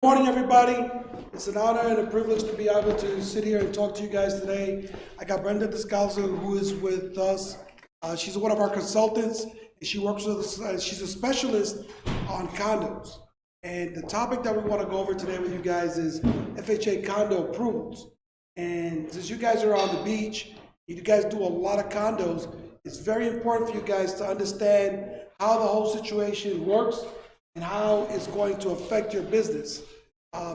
Good morning, everybody. It's an honor and a privilege to be able to sit here and talk to you guys today. I got Brenda Descalzo, who is with us. She's one of our consultants, and she works with us. She's a specialist on condos. And the topic that we want to go over today with you guys is FHA condo approvals. And since you guys are on the beach, you guys do a lot of condos, it's very important for you guys to understand how the whole situation works and how it's going to affect your business.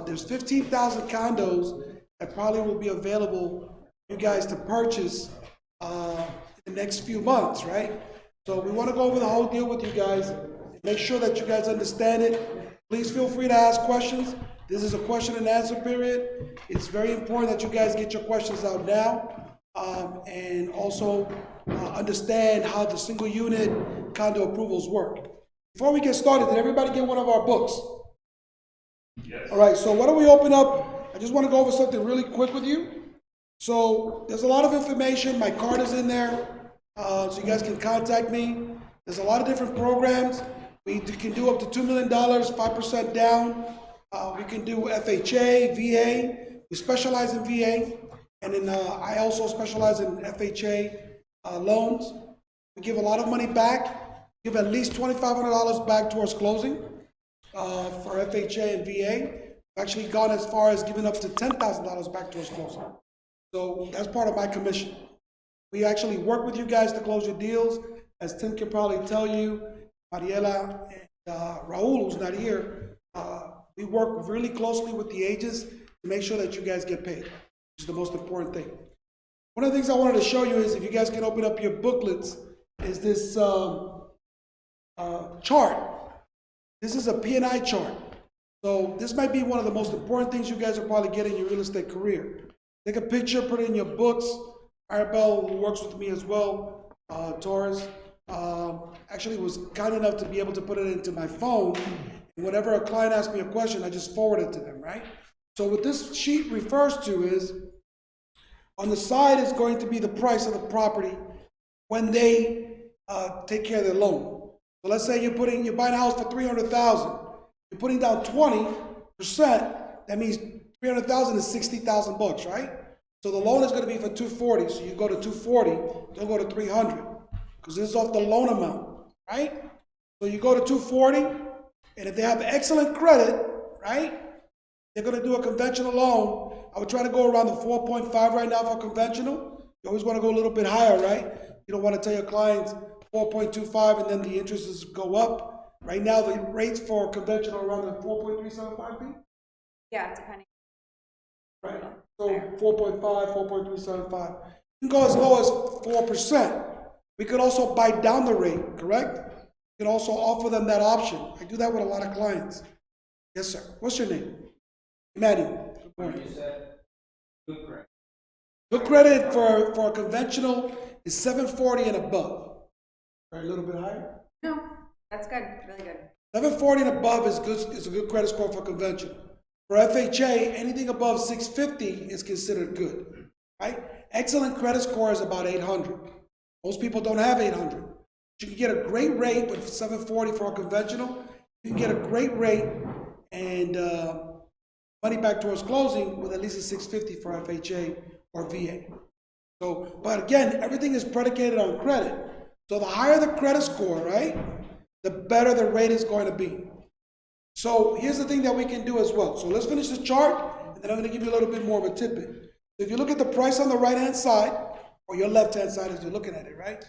There's 15,000 condos that probably will be available for you guys to purchase in the next few months, right? So we want to go over the whole deal with you guys, make sure that you guys understand it. Please feel free to ask questions. This is a question and answer period. It's very important that you guys get your questions out now, and also understand how the single unit condo approvals work. Before we get started, did everybody get one of our books? Yes. All right, so why don't we open up? I just want to go over something really quick with you. So there's a lot of information. My card is in there, so you guys can contact me. There's a lot of different programs. We can do up to $2 million, 5% down. We can do FHA, VA. We specialize in VA. And then I also specialize in FHA loans. We give a lot of money back. Give at least $2,500 back towards closing for FHA and VA. I've actually gone as far as giving up to $10,000 back towards closing. So that's part of my commission. We actually work with you guys to close your deals. As Tim can probably tell you, Mariela and Raul, who's not here, we work really closely with the agents to make sure that you guys get paid, which is the most important thing. One of the things I wanted to show you is, if you guys can open up your booklets, is this chart. This is a P&I chart. So this might be one of the most important things you guys will probably get in your real estate career. Take a picture, put it in your books. Arabelle, who works with me as well, Torres, actually was kind enough to be able to put it into my phone. And whenever a client asks me a question, I just forward it to them, right? So what this sheet refers to is, on the side is going to be the price of the property when they take care of their loan. So let's say you're buying a house for $300,000. You're putting down 20%. That means $300,000 is $60,000, right? So the loan is going to be for $240. So you go to $240. Don't go to $300 because this is off the loan amount, right? So you go to $240, and if they have excellent credit, right, they're going to do a conventional loan. I would try to go around the 4.5 right now for conventional. You always want to go a little bit higher, right? You don't want to tell your clients 4.25 and then the interests go up. Right now, the rates for conventional are around the 4.375. Yeah, depending. Right. So 4.5, 4.375. You can go as low as 4%. We could also buy down the rate, correct? You can also offer them that option. I do that with a lot of clients. Yes, sir. What's your name? Emmanuel. Good morning. You said good credit. Good credit for a conventional is 740 and above. Or a little bit higher? No, that's good. Really good. 740 and above is good. Is a good credit score for conventional. For FHA, anything above 650 is considered good, right? Excellent credit score is about 800. Most people don't have 800. You can get a great rate with 740 for a conventional. You can get a great rate and money back towards closing with at least a 650 for FHA or VA. So, but again, everything is predicated on credit. So the higher the credit score, right, the better the rate is going to be. So here's the thing that we can do as well. So let's finish the chart, and then I'm going to give you a little bit more of a tidbit. So if you look at the price on the right-hand side, or your left-hand side as you're looking at it, right?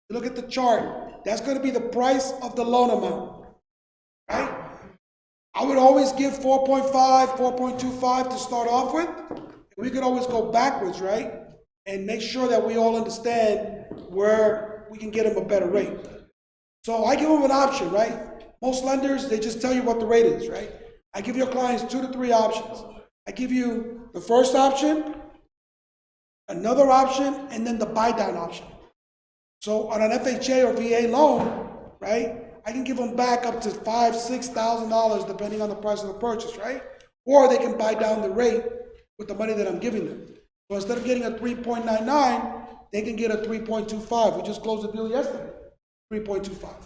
You look at the chart, that's going to be the price of the loan amount, right? I would always give 4.5, 4.25 to start off with. We could always go backwards, right? And make sure that we all understand where we can get them a better rate. So I give them an option, right? Most lenders, they just tell you what the rate is, right? I give your clients 2 to 3 options. I give you the first option, another option, and then the buy down option. So on an FHA or VA loan, right, I can give them back up to $5,000, $6,000 depending on the price of the purchase, right? Or they can buy down the rate with the money that I'm giving them. So instead of getting a 3.99, they can get a 3.25. We just closed the deal yesterday, 3.25. All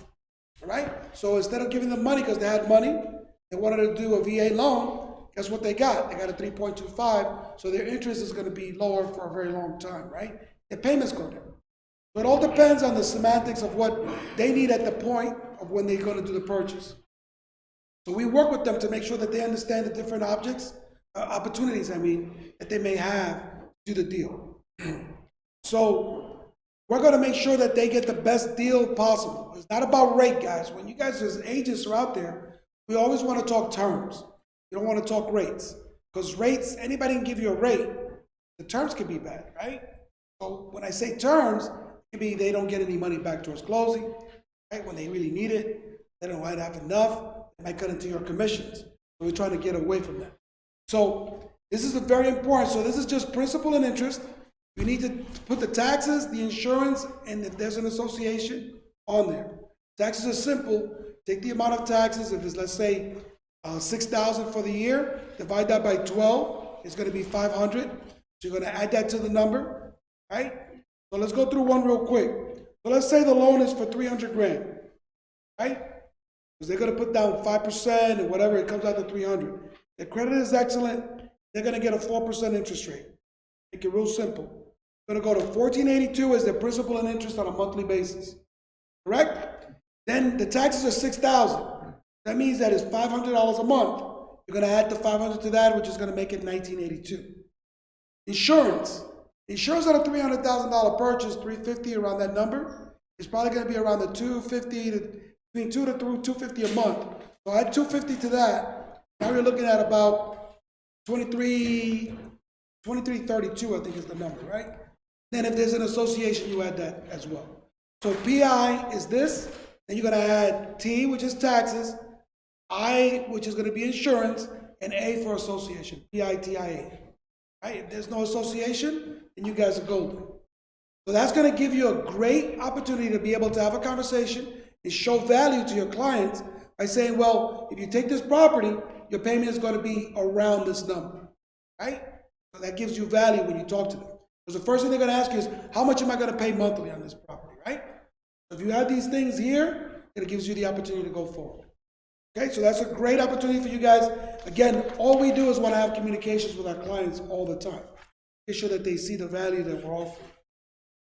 right? So instead of giving them money because they had money, they wanted to do a VA loan, guess what they got? They got a 3.25, so their interest is gonna be lower for a very long time, right? Their payments go down. So it all depends on the semantics of what they need at the point of when they're gonna do the purchase. So we work with them to make sure that they understand the different opportunities, that they may have to do the deal. So we're gonna make sure that they get the best deal possible. It's not about rate, guys. When you guys as agents are out there, we always wanna talk terms. You don't wanna talk rates. Because rates, anybody can give you a rate. The terms can be bad, right? So when I say terms, maybe they don't get any money back towards closing, right? When they really need it, they don't have enough, it might cut into your commissions. So we're trying to get away from that. So this is very important. So this is just principal and interest. You need to put the taxes, the insurance, and if there's an association on there. Taxes are simple. Take the amount of taxes. If it's, let's say, $6,000 for the year, divide that by 12. It's going to be $500. So you're going to add that to the number, right? So let's go through one real quick. So let's say the loan is for $300,000, right? Because they're going to put down 5% and whatever, it comes out to $300,000. The credit is excellent. They're going to get a 4% interest rate. Make it real simple. Going to go to $1,482 as their principal and interest on a monthly basis, correct? Then the taxes are $6,000. That means that it's $500 a month. You're going to add the $500 to that, which is going to make it $1,982. Insurance. Insurance on a $300,000 purchase, $350 around that number, is probably going to be around the $250 to between $200 to $250 a month. So add $250 to that. Now you're looking at about $2332, I think is the number, right? Then if there's an association, you add that as well. So PI is this, then you're gonna add T, which is taxes, I, which is gonna be insurance, and A for association, PITIA. Right? If there's no association, then you guys are golden. So that's gonna give you a great opportunity to be able to have a conversation and show value to your clients by saying, well, if you take this property, your payment is gonna be around this number, right? So that gives you value when you talk to them. Because the first thing they're going to ask you is, how much am I going to pay monthly on this property, right? So if you have these things here, it gives you the opportunity to go forward. Okay, so that's a great opportunity for you guys. Again, all we do is want to have communications with our clients all the time. Make sure that they see the value that we're offering,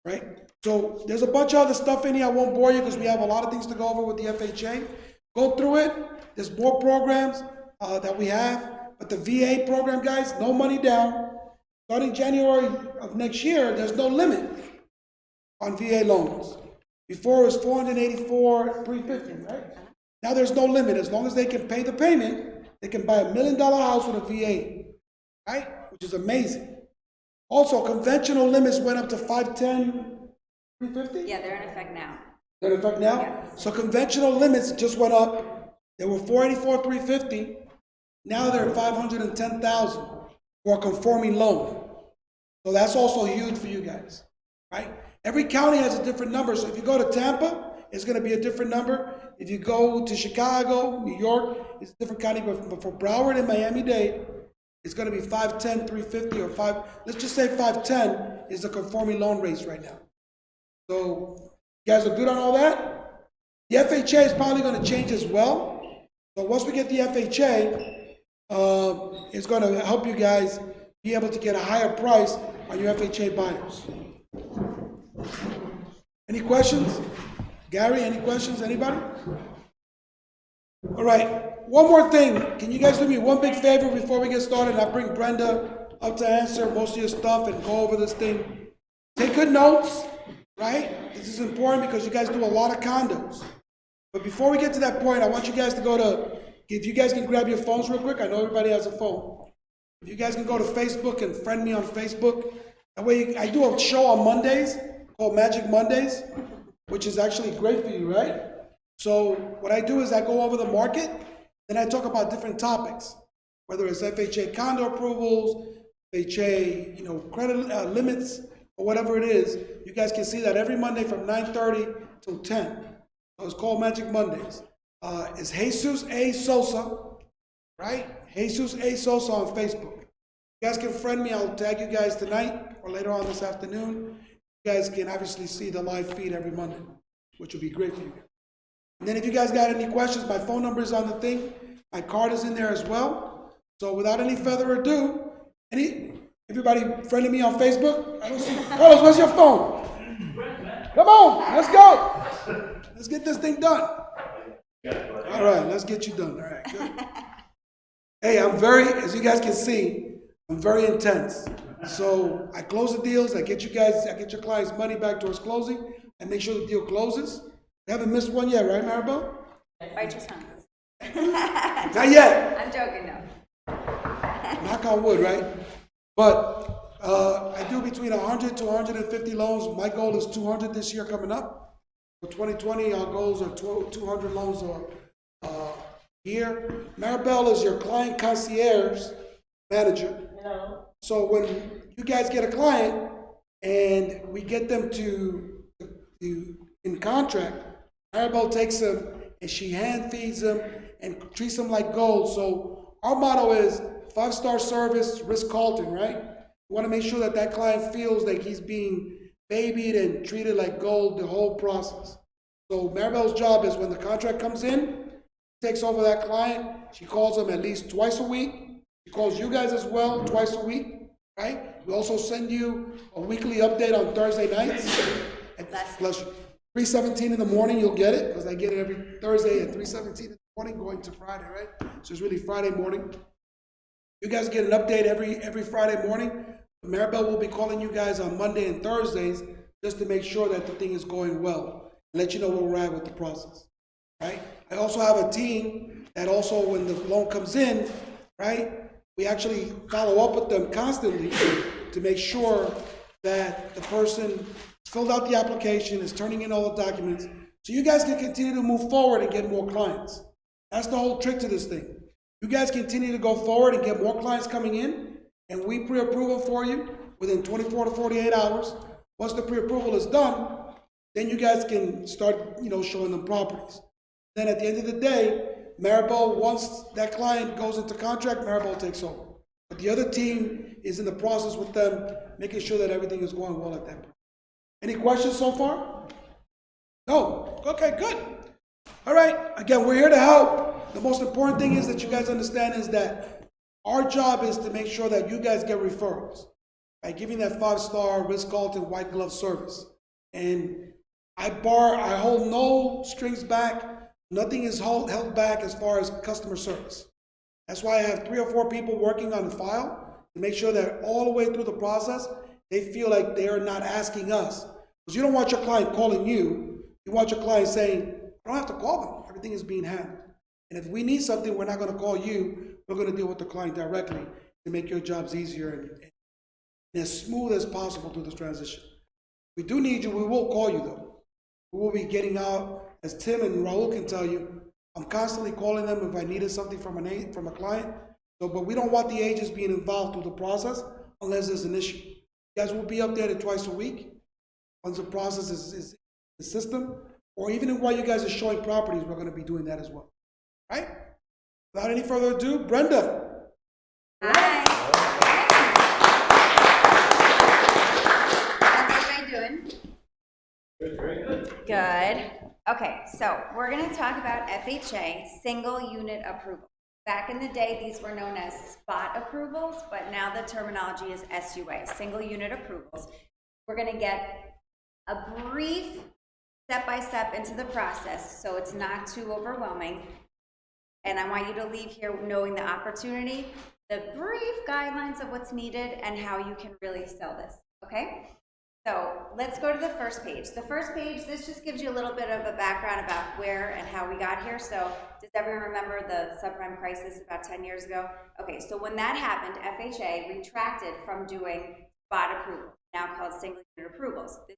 right? So there's a bunch of other stuff in here. I won't bore you because we have a lot of things to go over with the FHA. Go through it. There's more programs that we have. But the VA program, guys, no money down. Starting January of next year, there's no limit on VA loans. Before it was $484, $350, right? Now there's no limit. As long as they can pay the payment, they can buy $1 million house with a VA, right? Which is amazing. Also, conventional limits went up to $510, $350? Yeah, they're in effect now. They're in effect now? Yeah. So conventional limits just went up. They were $484, $350. Now they're $510,000 for a conforming loan. So that's also huge for you guys, right? Every county has a different number. So if you go to Tampa, it's going to be a different number. If you go to Chicago, New York, it's a different county. But for Broward and Miami-Dade, it's going to be 510, 350, or 5. Let's just say 510 is the conforming loan rates right now. So you guys are good on all that? The FHA is probably going to change as well. So once we get the FHA, it's going to help you guys be able to get a higher price on your FHA buyers. Any questions? Gary, any questions? Anybody? All right. One more thing. Can you guys do me one big favor before we get started? I'll bring Brenda up to answer most of your stuff and go over this thing. Take good notes, right? This is important because you guys do a lot of condos. But before we get to that point, I want you guys to go to, if you guys can grab your phones real quick. I know everybody has a phone. If you guys can go to Facebook and friend me on Facebook. That way, I do a show on Mondays called Magic Mondays, which is actually great for you, right? So what I do is I go over the market, then I talk about different topics, whether it's FHA condo approvals, FHA, credit limits, or whatever it is. You guys can see that every Monday from 9:30 till 10. So it's called Magic Mondays. It's Jesus A. Sosa, right? Jesus A. Sosa on Facebook. You guys can friend me. I'll tag you guys tonight or later on this afternoon. You guys can obviously see the live feed every Monday, which will be great for you guys. And then if you guys got any questions, my phone number is on the thing. My card is in there as well. So without any further ado, everybody friendly me on Facebook? I don't see. Carlos, where's your phone? Come on, let's go. Let's get this thing done. All right, let's get you done. All right, good. Hey, as you guys can see, I'm very intense. So I close the deals, I get your clients' money back towards closing, and make sure the deal closes. You haven't missed one yet, right, Maribel? Bite your tongue. Not yet. I'm joking, no. Knock on wood, right? But I do between 100 to 150 loans. My goal is 200 this year coming up. For 2020, our goals are 200 loans a year. Maribel is your client concierge manager. Hello. So when you guys get a client and we get them to in contract, Maribel takes them and she hand feeds them and treats them like gold. So our motto is 5-star service, Ritz-Carlton, right? We want to make sure that that client feels like he's being babied and treated like gold the whole process. So Maribel's job is when the contract comes in, takes over that client, she calls them at least twice a week. She calls you guys as well twice a week, right? We also send you a weekly update on Thursday nights. Bless you. 3:17 in the morning, you'll get it, because I get it every Thursday at 3:17 in the morning, going to Friday, right? So it's really Friday morning. You guys get an update every Friday morning. Maribel will be calling you guys on Monday and Thursdays just to make sure that the thing is going well, and let you know where we're at with the process, right? I also have a team that also, when the loan comes in, right, we actually follow up with them constantly to make sure that the person filled out the application, is turning in all the documents, so you guys can continue to move forward and get more clients. That's the whole trick to this thing. You guys continue to go forward and get more clients coming in, and we pre-approve them for you within 24 to 48 hours. Once the pre-approval is done, then you guys can start, showing them properties. Then at the end of the day, Maribel, once that client goes into contract, Maribel takes over. But the other team is in the process with them, making sure that everything is going well at that point. Any questions so far? No? Okay, good. All right, again, we're here to help. The most important thing is that you guys understand is that our job is to make sure that you guys get referrals by giving that 5-star Ritz-Carlton white glove service. And I hold no strings back. Nothing is held back as far as customer service. That's why I have 3 or 4 people working on the file to make sure that all the way through the process, they feel like they are not asking us. Because you don't want your client calling you. You want your client saying, I don't have to call them. Everything is being handled. And if we need something, we're not going to call you. We're going to deal with the client directly to make your jobs easier and as smooth as possible through this transition. If we do need you, we will call you, though. We will be getting out, as Tim and Raul can tell you, I'm constantly calling them if I needed something from a client. But we don't want the agents being involved through the process unless there's an issue. You guys will be updated twice a week once the process is the system, or even while you guys are showing properties, we're going to be doing that as well. Right? Without any further ado, Brenda. Hi. How's everybody doing? Good, very good. Good. Okay, so we're going to talk about FHA, single unit approval. Back in the day, these were known as spot approvals, but now the terminology is SUA, single unit approvals. We're going to get a brief step-by-step into the process, so it's not too overwhelming. And I want you to leave here knowing the opportunity, the brief guidelines of what's needed, and how you can really sell this, okay? So let's go to the first page. The first page, this just gives you a little bit of a background about where and how we got here. So does everyone remember the subprime crisis about 10 years ago? Okay, so when that happened, FHA retracted from doing spot approval, now called single unit approvals. This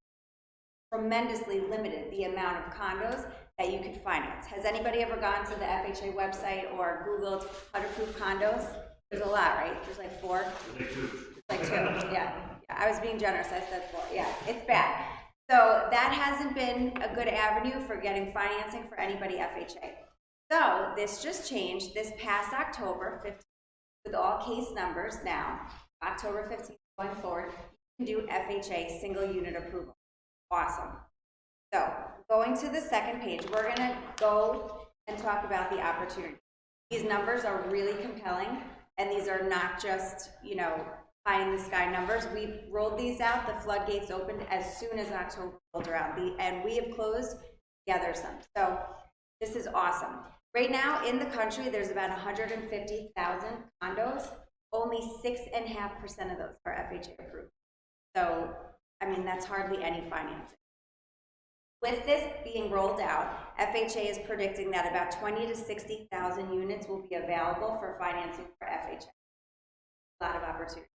tremendously limited the amount of condos that you could finance. Has anybody ever gone to the FHA website or Googled how to approve condos? There's a lot, right? There's like 4? There's like 2, yeah. I was being generous, I said 4. Yeah, it's bad. So that hasn't been a good avenue for getting financing for anybody FHA. So this just changed this past October 15th with all case numbers now, October 15th going forward, you can do FHA single unit approval. Awesome. So going to the second page, we're going to go and talk about the opportunity. These numbers are really compelling, And these are not just, you know, pie in the sky numbers. We've rolled these out. The floodgates opened as soon as October rolled around, and we have closed together some. So this is awesome. Right now in the country, there's about 150,000 condos. Only 6.5% of those are FHA approved. So, I mean, that's hardly any financing. With this being rolled out, FHA is predicting that about 20 to 60,000 units will be available for financing for FHA. A lot of opportunity.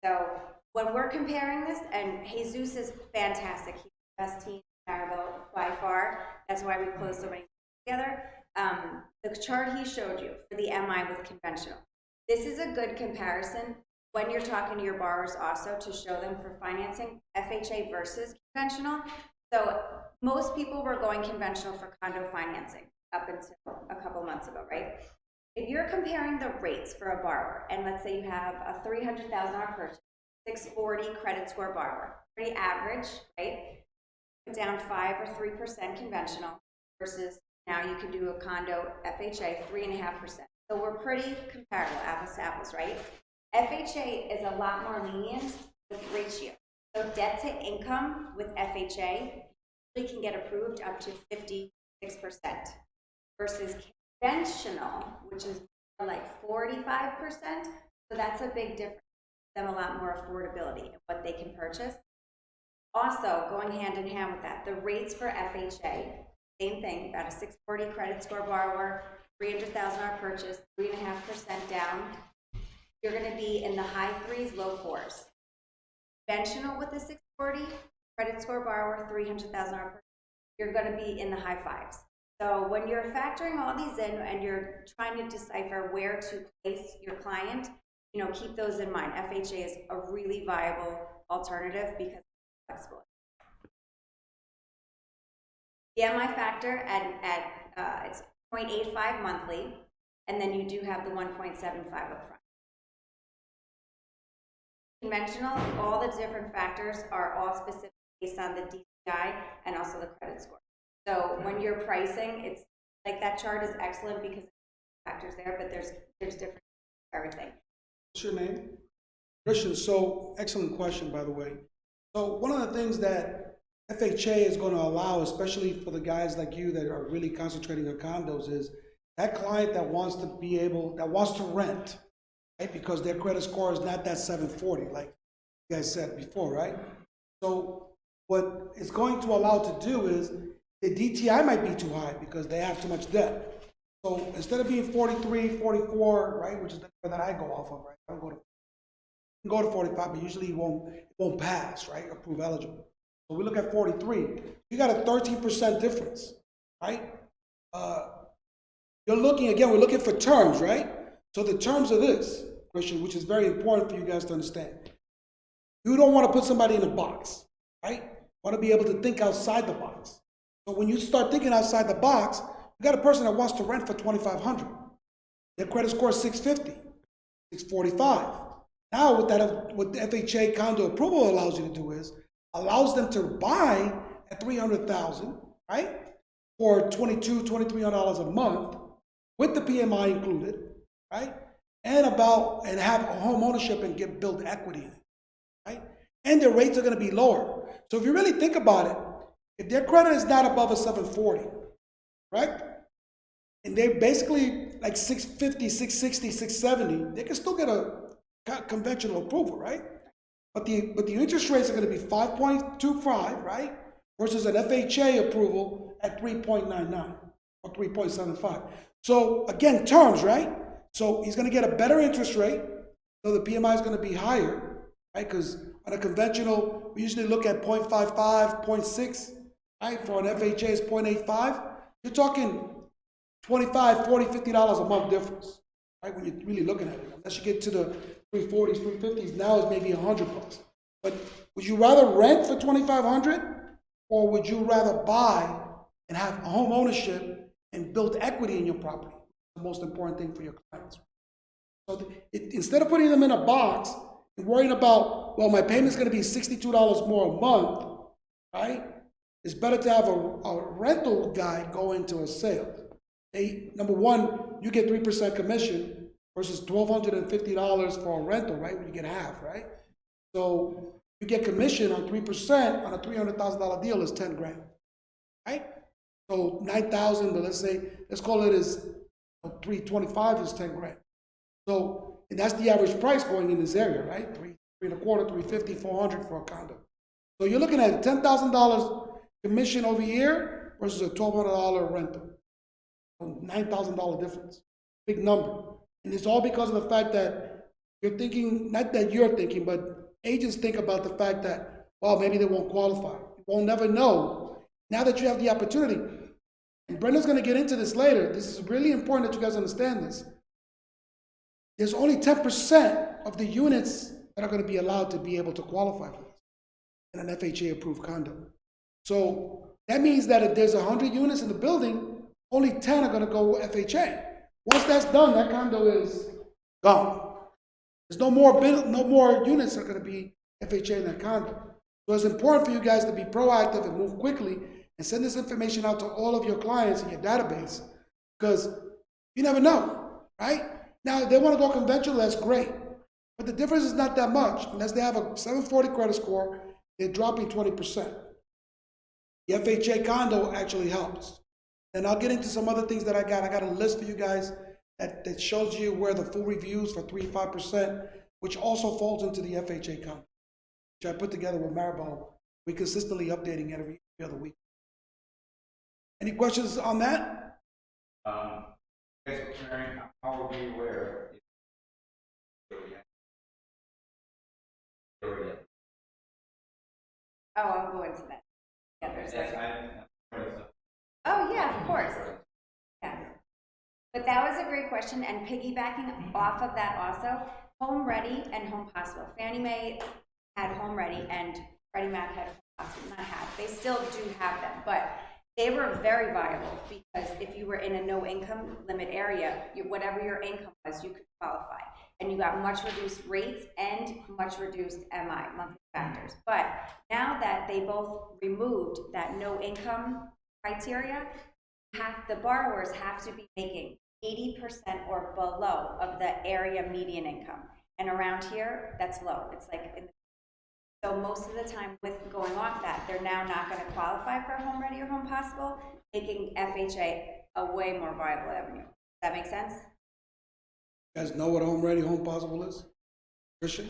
So when we're comparing this, and Jesus is fantastic. He's the best team in Maribel by far. That's why we closed so many together. The chart he showed you for the MI with conventional. This is a good comparison when you're talking to your borrowers also to show them for financing FHA versus conventional. So most people were going conventional for condo financing up until a couple months ago, right? If you're comparing the rates for a borrower, and let's say you have a $300,000 purchase, 640 credit score borrower, pretty average, right? Put down 5 or 3% conventional versus now you can do a condo FHA 3.5%. So we're pretty comparable, apples to apples, right? FHA is a lot more lenient with ratio. So debt to income with FHA really can get approved up to 56% versus conventional, which is more like 45%. So that's a big difference. Them a lot more affordability in what they can purchase. Also, going hand in hand with that, the rates for FHA, same thing, about a 640 credit score borrower, $300,000 purchase, 3.5% down. You're going to be in the high 3s, low 4s. Conventional with a 640 credit score borrower, $300,000 purchase, you're going to be in the high 5s. So when you're factoring all these in and you're trying to decipher where to place your client, you know, keep those in mind. FHA is a really viable alternative because it's flexible. The MI factor it's 0.85 monthly, and then you do have the 1.75 upfront. Conventional, all the different factors are all specific based on the DTI and also the credit score. So when you're pricing, it's like that chart is excellent because factors there, but there's different everything. What's your name? Christian. So excellent question, by the way. So one of the things that FHA is going to allow, especially for the guys like you that are really concentrating on condos, is that client that wants to rent, right? Because their credit score is not that 740, like you guys said before, right? So what it's going to allow to do is the DTI might be too high because they have too much debt. So instead of being 43, 44, right, which is the number that I go off of, right? I don't go to 45, but usually it won't pass, right? Approve eligible. So we look at 43. You got a 13% difference, right? You're looking again. We're looking for terms, right? So the terms of this, Christian, which is very important for you guys to understand. You don't want to put somebody in a box, right? You want to be able to think outside the box. So when you start thinking outside the box, you got a person that wants to rent for $2,500. Their credit score is 650, 645. Now what the FHA condo approval allows you to do is allows them to buy at $300,000, right? For $2,200, $2,300 a month with the PMI included, right? And have a home ownership and build equity in it, right? And their rates are going to be lower. So if you really think about it, if their credit is not above a 740, right? And they're basically like 650, 660, 670, they can still get a conventional approval, right? But the interest rates are going to be 5.25, right? Versus an FHA approval at 3.99 or 3.75. So again, terms, right? So he's going to get a better interest rate. So the PMI is going to be higher, right? Because on a conventional, we usually look at 0.55, 0.6, right? For an FHA is 0.85. You're talking $25, $40, $50 a month difference, right? When you're really looking at it. Unless you get to the 340s, 350s, now it's maybe $100. But would you rather rent for $2,500, or would you rather buy and have home ownership and build equity in your property? The most important thing for your clients. So instead of putting them in a box and worrying about, well, my payment's going to be $62 more a month, right? It's better to have a rental guy go into a sale. Number one, you get 3% commission versus $1,250 for a rental, right? When you get half, right? So you get commission on 3% on a $300,000 deal is 10 grand, right? So 9,000, but let's call it as 325 is 10 grand. So, and that's the average price going in this area, right? Three and a quarter, 350, 400 for a condo. So you're looking at $10,000 commission over here versus a $1,200 rental. $9,000 difference. Big number. And it's all because of the fact that you're thinking, not that you're thinking, but agents think about the fact that, well, maybe they won't qualify. You won't never know. Now that you have the opportunity, and Brenda's going to get into this later, this is really important that you guys understand this. There's only 10% of the units that are going to be allowed to be able to qualify for this in an FHA approved condo. So that means that if there's 100 units in the building, only 10 are going to go FHA. Once that's done, that condo is gone. There's no more units that are going to be FHA in that condo. So it's important for you guys to be proactive and move quickly and send this information out to all of your clients in your database, because you never know, right? Now, if they want to go conventional, that's great. But the difference is not that much. Unless they have a 740 credit score, they're dropping 20%. The FHA condo actually helps. And I'll get into some other things that I got. I got a list for you guys that shows you where the full reviews for 3-5%, which also falls into the FHA condo, which I put together with Maribel. We're consistently updating it every other week. Any questions on that? Guys, Karen, how are we aware? Oh, I'll go into that. Yeah, there's Yes, like, oh yeah, of course. Yeah. But that was a great question, and piggybacking off of that also, Home Ready and Home Possible. Fannie Mae had Home Ready and Freddie Mac had Home Possible. Not had, they still do have them, but they were very viable because if you were in a no income limit area, whatever your income was, you could qualify. And you got much reduced rates and much reduced MI, monthly factors. But now that they both removed that no income criteria, the borrowers have to be making 80% or below of the area median income. And around here, that's low. It's like so most of the time with going off that, they're now not going to qualify for Home Ready or Home Possible, making FHA a way more viable avenue. Does that make sense? You guys know what Home Ready, Home Possible is? Christian?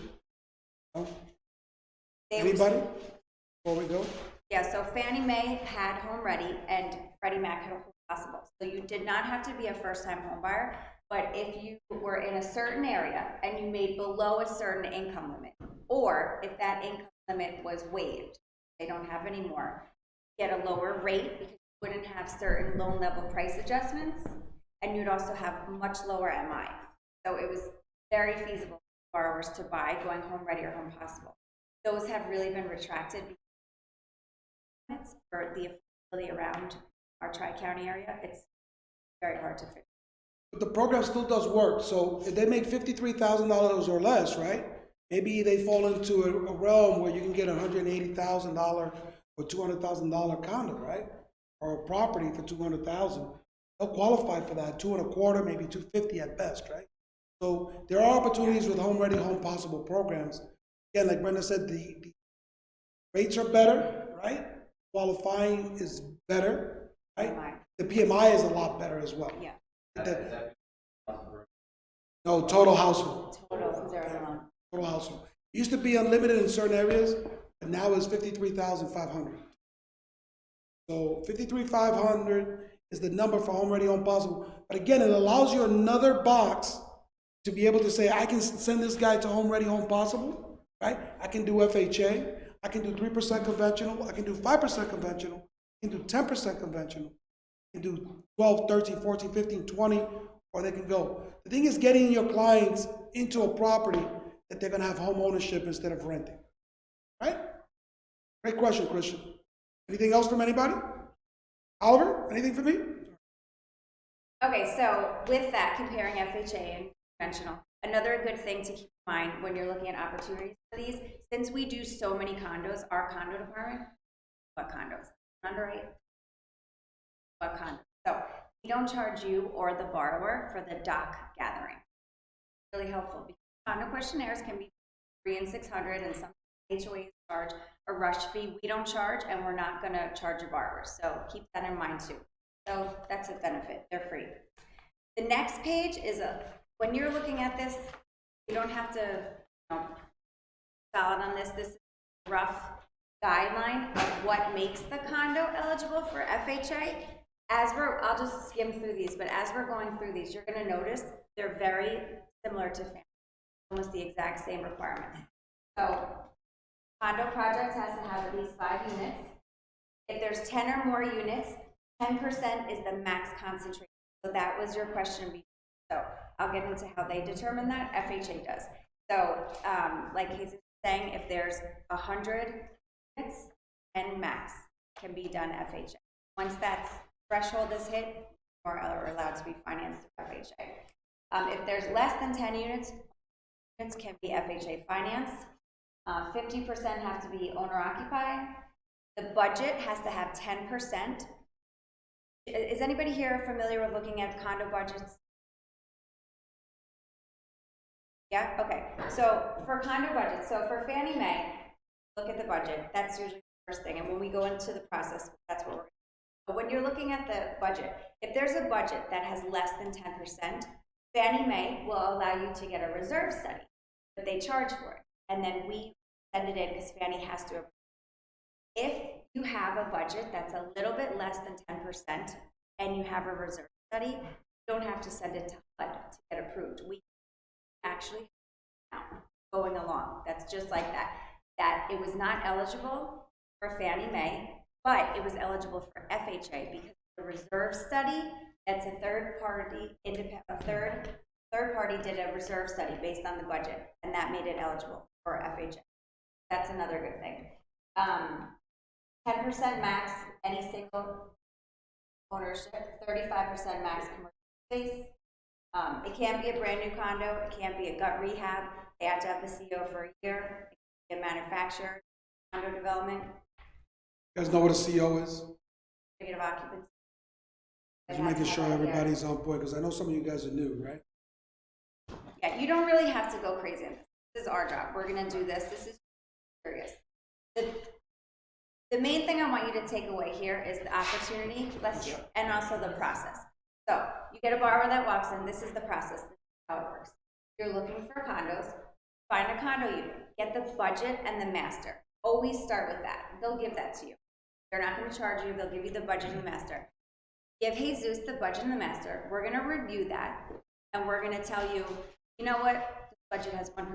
No? Anybody? Before we go? Yeah, so Fannie Mae had Home Ready and Freddie Mac had Home Possible. So you did not have to be a first-time home buyer, but if you were in a certain area and you made below a certain income limit, or if that income limit was waived, they don't have anymore, get a lower rate because you wouldn't have certain loan level price adjustments, and you'd also have much lower MI. So it was very feasible for borrowers to buy going Home Ready or Home Possible. Those have really been retracted for the affordability around our Tri-County area. It's very hard to fix. But the program still does work. So if they make $53,000 or less, right? Maybe they fall into a realm where you can get $180,000 or $200,000 condo, right? Or a property for $200,000. They'll qualify for that, 2.25, maybe 250 at best, right? So there are opportunities with Home Ready, Home Possible programs. Again, like Brenda said, the rates are better, right? Qualifying is better, right? PMI. The PMI is a lot better as well. Yeah. No, total household. Total zero loan. Total household. It used to be unlimited in certain areas, but now it's 53,500. So 53,500 is the number for Home Ready, Home Possible. But again, it allows you another box to be able to say, I can send this guy to Home Ready, Home Possible, right? I can do FHA. I can do 3% conventional. I can do 5% conventional. I can do 10% conventional. I can do 12, 13, 14, 15, 20, or they can go. The thing is getting your clients into a property that they're going to have home ownership instead of renting, right? Great question, Christian. Anything else from anybody? Oliver, anything for me? Okay, so with that, comparing FHA and conventional, another good thing to keep in mind when you're looking at opportunities for these, since we do so many condos, our condo department, what condos? Underwrite? What condos? So we don't charge you or the borrower for the doc gathering. really helpful because condo questionnaires can be $300 and $600, and some HOAs charge a rush fee. We don't charge, and we're not going to charge a borrower. So keep that in mind too. So that's a benefit. They're free. The next page is when you're looking at this, you don't have to solid on this. This is a rough guideline of what makes the condo eligible for FHA. I'll just skim through these, but as we're going through these, you're going to notice they're very similar to family, almost the exact same requirements. So condo project has to have at least 5 units. If there's 10 or more units, 10% is the max concentration. So that was your question before. So I'll get into how they determine that. FHA does. So like he's saying, if there's 100 units, 10 max can be done FHA. Once that threshold is hit, more are allowed to be financed through FHA. If there's less than 10 units can be FHA financed. 50% have to be owner occupied. The budget has to have 10%. Is anybody here familiar with looking at condo budgets? Yeah, okay. So for condo budgets, so for Fannie Mae, look at the budget. That's usually the first thing. And when we go into the process, that's what we're going to do. But when you're looking at the budget, if there's a budget that has less than 10%, Fannie Mae will allow you to get a reserve study, but they charge for it. And then we send it in because Fannie has to approve. If you have a budget that's a little bit less than 10% and you have a reserve study, you don't have to send it to HUD to get approved. We actually going along. That's just like that. That it was not eligible for Fannie Mae, but it was eligible for FHA because the reserve study, that's a third party did a reserve study based on the budget, and that made it eligible for FHA. That's another good thing. 10% max any single ownership, 35% max commercial space. It can't be a brand new condo. It can't be a gut rehab. They have to have the CO for a year. It can be a manufactured condo development. You guys know what a CO is? Certificate of occupancy. Just making sure everybody's on board, because I know some of you guys are new, right? Yeah, you don't really have to go crazy on this. This is our job. We're going to do this. This is serious. The main thing I want you to take away here is the opportunity, bless you, and also the process. So you get a borrower that walks in. This is the process. This is how it works. You're looking for condos. Find a condo unit. Get the budget and the master. Always start with that. They'll give that to you. They're not going to charge you. They'll give you the budget and the master. Give Jesus the budget and the master. We're going to review that, and we're going to tell you, you know what? The budget has 1%.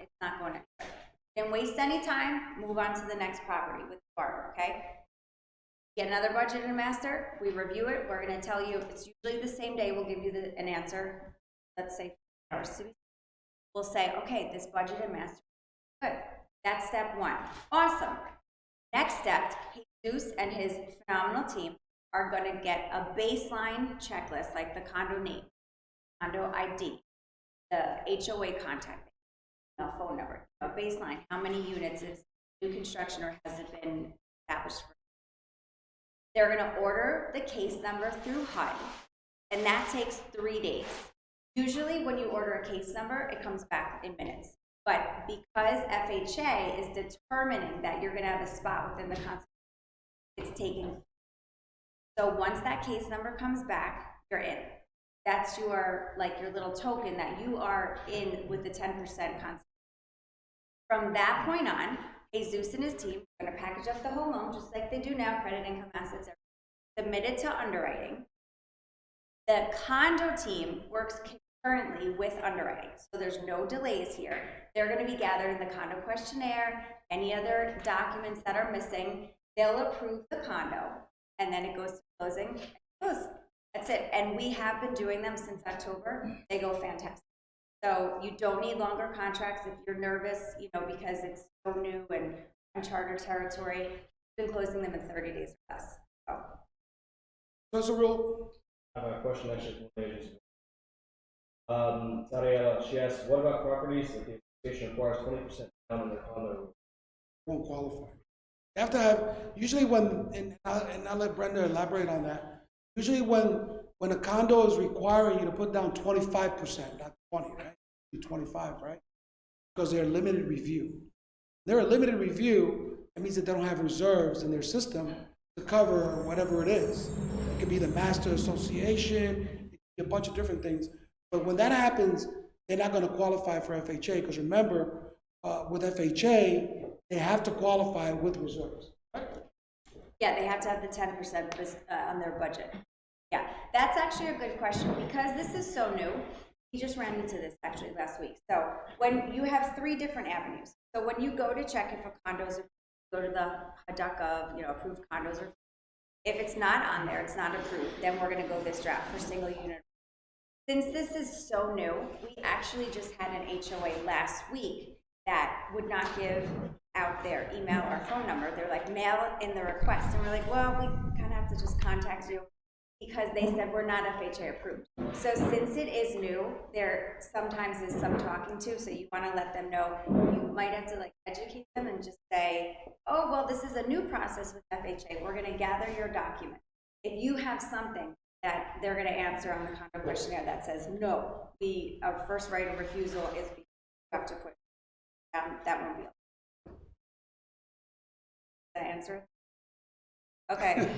It's not going anywhere. Didn't waste any time. Move on to the next property with the borrower, okay? Get another budget and master. We review it. We're going to tell you it's usually the same day. We'll give you an answer. Let's say 4 hours to be. We'll say, okay, this budget and master. Good. That's step 1. Awesome. Next step, Jesus and his phenomenal team are going to get a baseline checklist, like the condo name, condo ID, the HOA contact, phone number, a baseline, how many units is new construction or has it been established for. They're going to order the case number through HUD, and that takes 3 days. Usually when you order a case number, it comes back in minutes. But because FHA is determining that you're going to have a spot within the constitution, it's taking. So once that case number comes back, you're in. That's your little token that you are in with the 10% constitution. From that point on, Jesus and his team are going to package up the whole loan just like they do now, credit, income, assets, submit it to underwriting. The condo team works concurrently with underwriting, so there's no delays here. They're going to be gathering the condo questionnaire, any other documents that are missing. They'll approve the condo, and then it goes to closing. And close. That's it. And we have been doing them since October. They go fantastic. So you don't need longer contracts if you're nervous, because it's so new and uncharted territory. We've been closing them in 30 days or less. So. That's a real. I have a question actually from the agent. Sariela, she asked, what about properties that the association requires 20% down in their condo? Won't qualify. You have to have, usually and I'll let Brenda elaborate on that. Usually when a condo is requiring you to put down 25%, not 20, right? to 25, right? Because they're limited review. They're a limited review, that means that they don't have reserves in their system to cover whatever it is. It could be the master association, it could be a bunch of different things. But when that happens, they're not gonna qualify for FHA, because remember, with FHA, they have to qualify with reserves. Yeah, they have to have the 10% on their budget. Yeah, that's actually a good question, because this is so new. We just ran into this actually last week. So when you have 3 different avenues. So when you go to check if a condo is, go to the HUDUC of, approved condos, or if it's not on there, it's not approved, then we're gonna go this route for single unit. Since this is so new, we actually just had an HOA last week that would not give out their email or phone number. They're like, mail in the request. And we're like, well, we kind of have to just contact you, because they said we're not FHA approved. So since it is new, there sometimes is some talking to, so you want to let them know. You might have to like educate them and just say, oh, well, this is a new process with FHA. We're going to gather your document. If you have something that they're going to answer on the condo questionnaire that says, no, our first right of refusal is because you have to put down, that won't be. Did I answer it? Okay.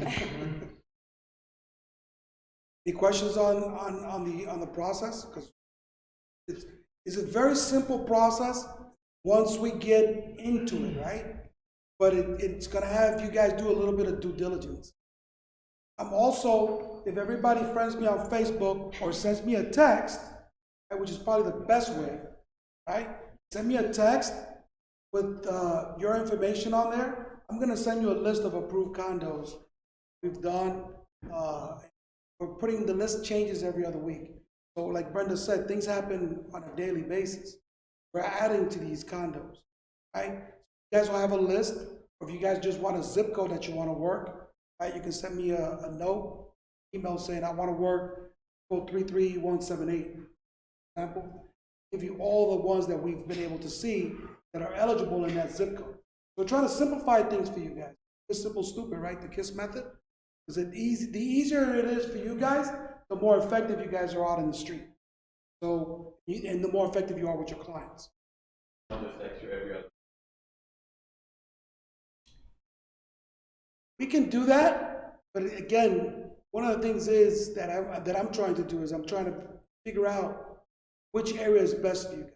Any questions on the process? Because it's a very simple process once we get into it, right? But it's gonna have you guys do a little bit of due diligence. I'm also, if everybody friends me on Facebook or sends me a text, right, which is probably the best way, right? Send me a text with your information on there. I'm gonna send you a list of approved condos we've done. We're putting the list changes every other week. So like Brenda said, things happen on a daily basis. We're adding to these condos, right? You guys will have a list, or if you guys just want a zip code that you want to work, right? You can send me a note, email saying I want to work code 33178. Example, give you all the ones that we've been able to see that are eligible in that zip code. We're trying to simplify things for you guys. It's simple, stupid, right? The KISS method. Because the easier it is for you guys, the more effective you guys are out in the street. So, and the more effective you are with your clients. I'll just text you every other. We can do that, but again, one of the things is that I'm trying to do is I'm trying to figure out which area is best for you guys.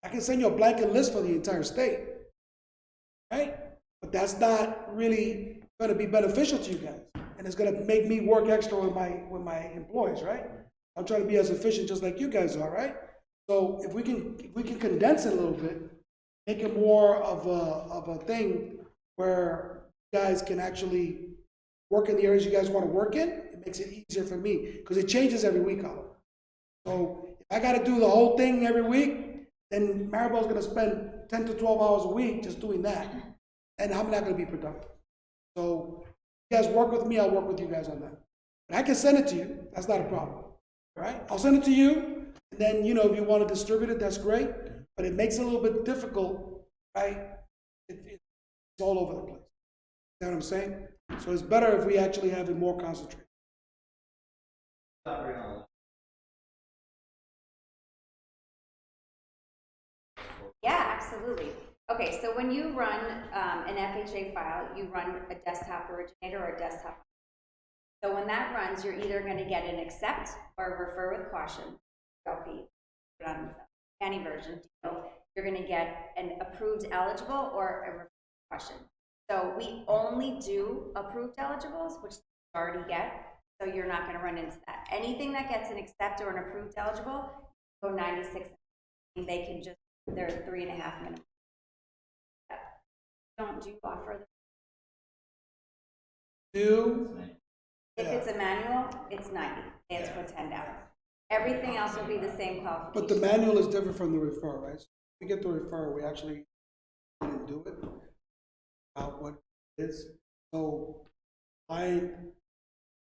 I can send you a blanket list for the entire state, right? But that's not really going to be beneficial to you guys, and it's going to make me work extra with my employees, right? I'm trying to be as efficient just like you guys are, right? So if we can condense it a little bit, make it more of a thing where you guys can actually work in the areas you guys want to work in, it makes it easier for me because it changes every week, Oliver. So if I got to do the whole thing every week, then Maribel's going to spend 10 to 12 hours a week just doing that, and I'm not going to be productive. So if you guys work with me, I'll work with you guys on that. But I can send it to you. That's not a problem. All right? I'll send it to you, and then, if you want to distribute it, that's great. But it makes it a little bit difficult, right? It's all over the place. You know what I'm saying? So it's better if we actually have it more concentrated. Yeah, absolutely. Okay, so when you run an FHA file, you run a desktop originator or a desktop. So when that runs, you're either going to get an accept or a refer with caution, LP, on any version. You're going to get an approved eligible or a refer with caution. So we only do approved eligibles, which you already get, so you're not going to run into that. Anything that gets an accept or an approved eligible, go 96. They can just, they're 3.5 minutes. Don't you offer the If it's a manual, it's 90. They have to put 10 down. Everything else will be the same qualification. But the manual is different from the refer, right? So we get the refer, we actually didn't do it. What it is. So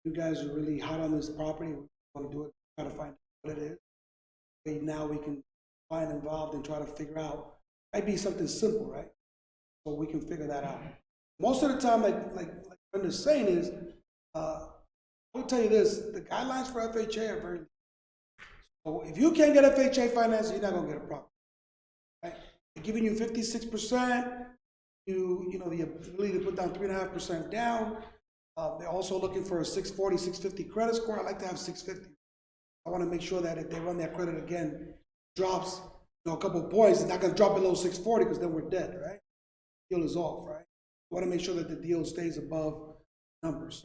you guys are really hot on this property, we want to do it, try to find what it is. Okay, now we can find involved and try to figure out. Might be something simple, right? So we can figure that out. Most of the time, like Brenda's saying is, I'll tell you this, the guidelines for FHA are very, So if you can't get FHA financing, you're not gonna get a property. Right? They're giving you 56%, you know, the ability to put down 3.5% down. They're also looking for a 640, 650 credit score. I like to have 650. I wanna make sure that if they run their credit again, drops, you know, a couple of points, it's not gonna drop below 640, because then we're dead, right? Deal is off, right? I wanna make sure that the deal stays above numbers.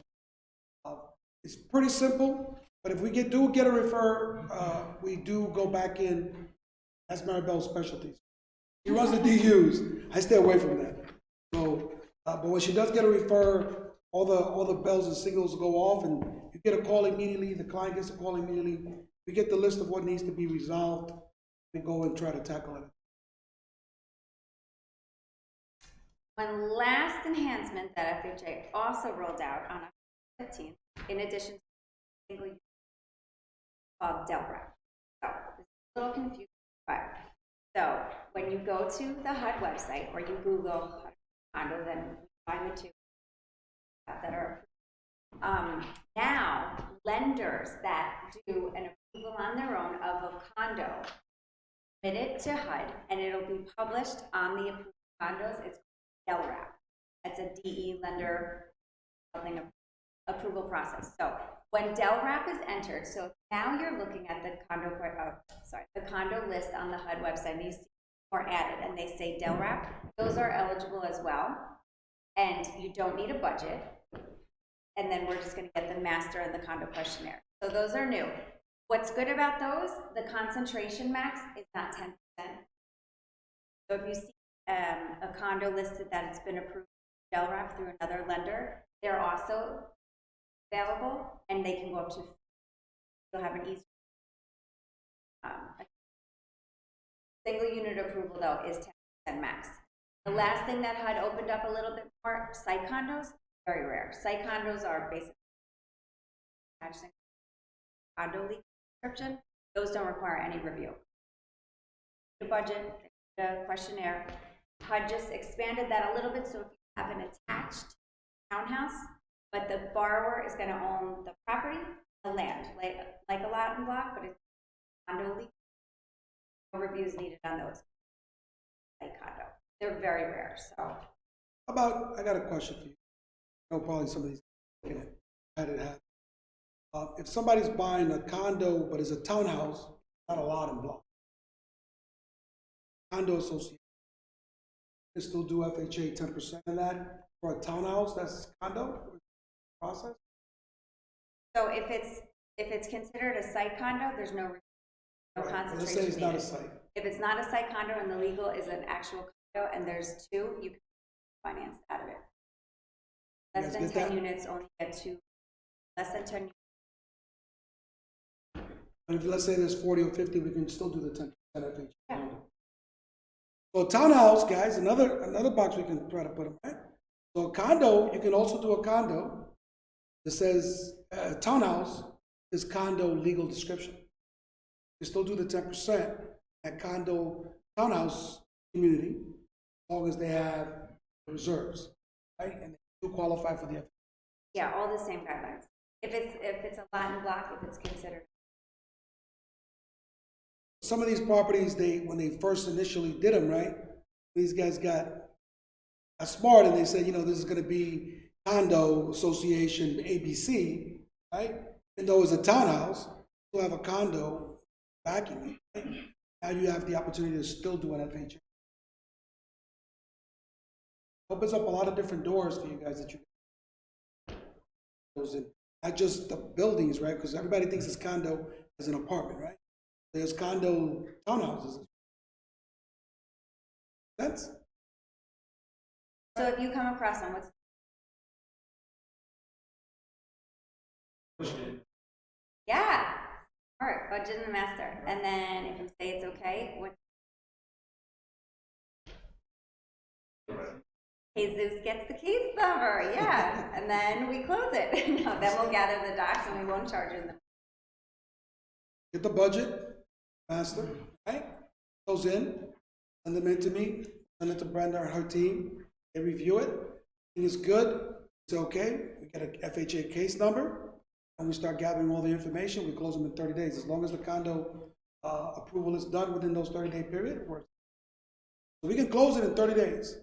It's pretty simple, but if we do get a refer, we do go back in. That's Maribel's specialties. She runs the DUs. I stay away from that. So, but when she does get a refer, all the bells and signals go off, and you get a call immediately. The client gets a call immediately. We get the list of what needs to be resolved. We go and try to tackle it. One last enhancement that FHA also rolled out on October 15th, in addition to single unit, called DELRAP. So this is a little confusing, but so when you go to the HUD website or you Google condo, then you find the two that are now lenders that do an approval on their own of a condo, submit it to HUD, and it'll be published on the approved condos. It's DELRAP. That's a DE lender something approval process. So when DELRAP is entered, so now you're looking at the condo list on the HUD website, and you see more added, and they say DELRAP. Those are eligible as well, and you don't need a budget. And then we're just going to get the master and the condo questionnaire. So those are new. What's good about those? The concentration max is not 10%. So if you see a condo listed that it's been approved DELRAP through another lender, they're also available, and they can go up to, you'll have an easy. Single unit approval though is 10% max. The last thing that HUD opened up a little bit more, site condos, very rare. Site condos are basically condo legal description. Those don't require any review. The budget, the questionnaire. HUD just expanded that a little bit, so if you have an attached townhouse, but the borrower is going to own the property, the land, like a lot and block, but it's condo legal. No reviews needed on those. Like condo, they're very rare. So, How about, I got a question for you. I know probably some of these had it happen. If somebody's buying a condo, but it's a townhouse, not a lot and block. Condo association, they still do FHA 10% of that for a townhouse that's condo process? so if it's considered a site condo, there's no Right. concentration. Let's say it's not a needed. site. If it's not a site condo and the legal is an actual condo and there's two, you can finance out of it. You Less guys than get 10 that? units only get two. Less than 10 And if let's say there's 40 or 50, we can still do the 10% FHA. Yeah. So townhouse, guys, another box we can try to put them right. So a condo, you can also do a condo that says townhouse is condo legal description. You still do the 10% at condo townhouse community, as long as they have reserves, right? And they do qualify for the FHA. Yeah, all the same guidelines. If it's a lot and block, if it's considered. Some of these properties, when they first initially did them, right, these guys got smart and they said, you know, this is going to be condo association ABC, right? Even though it's a townhouse, you'll have a condo backing it. Right? Now you have the opportunity to still do an FHA. Opens up a lot of different doors for you guys that you goes in. Not just the buildings, right? Because everybody thinks it's condo as an apartment, right? There's condo townhouses. That's So if you come across them, what's yeah. All right, budget and the master. And then if you say it's okay, what Jesus gets the case number, yeah. And then we close it. No, then we'll gather the docs and we won't charge them. get the budget, master, right? Goes in, send them in to me, send it to Brenda and her team. They review it. Think it's good. It's okay. We get a FHA case number. and we start gathering all the information, we close them in 30 days. As long as the condo approval is done within those 30-day period, it works. So we can close it in 30 days.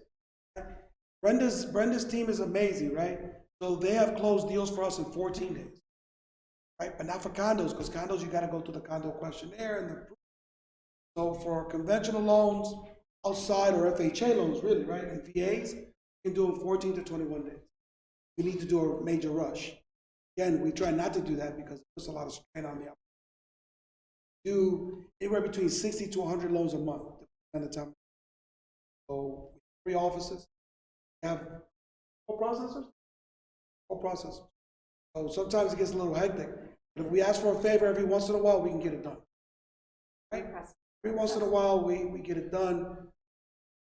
Brenda's team is amazing, right? So they have closed deals for us in 14 days, right? But not for condos, because condos, you gotta go to the condo questionnaire and the. So for conventional loans, outside or FHA loans, really, right, and VAs, you can do them 14 to 21 days. We need to do a major rush. Again, we try not to do that because it puts a lot of strain on the application. Do anywhere between 60 to 100 loans a month, depending on the time. So 3 offices, we have 4 processors. 4 processors. So sometimes it gets a little hectic. But if we ask for a favor every once in a while, we can get it done. Right? Every once in a while, we get it done.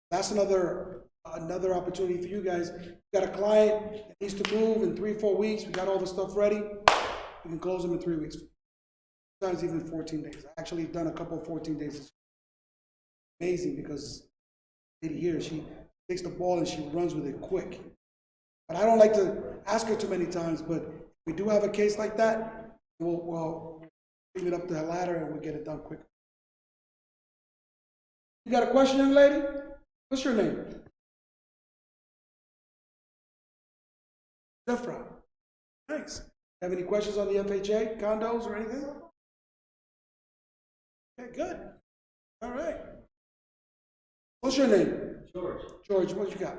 That's another opportunity for you guys. You got a client that needs to move in 3-4 weeks. We got all the stuff ready. We can close them in 3 weeks. Sometimes even 14 days. I actually done a couple of 14 days. Amazing because lady here, she takes the ball and she runs with it quick. But I don't like to ask her too many times, but if we do have a case like that, we'll bring it up the ladder and we'll get it done quicker. You got a question, young lady? What's your name? Zephyr. Nice. Have any questions on the FHA, condos, or anything? Okay, good. All right. What's your name? George. George, what you got?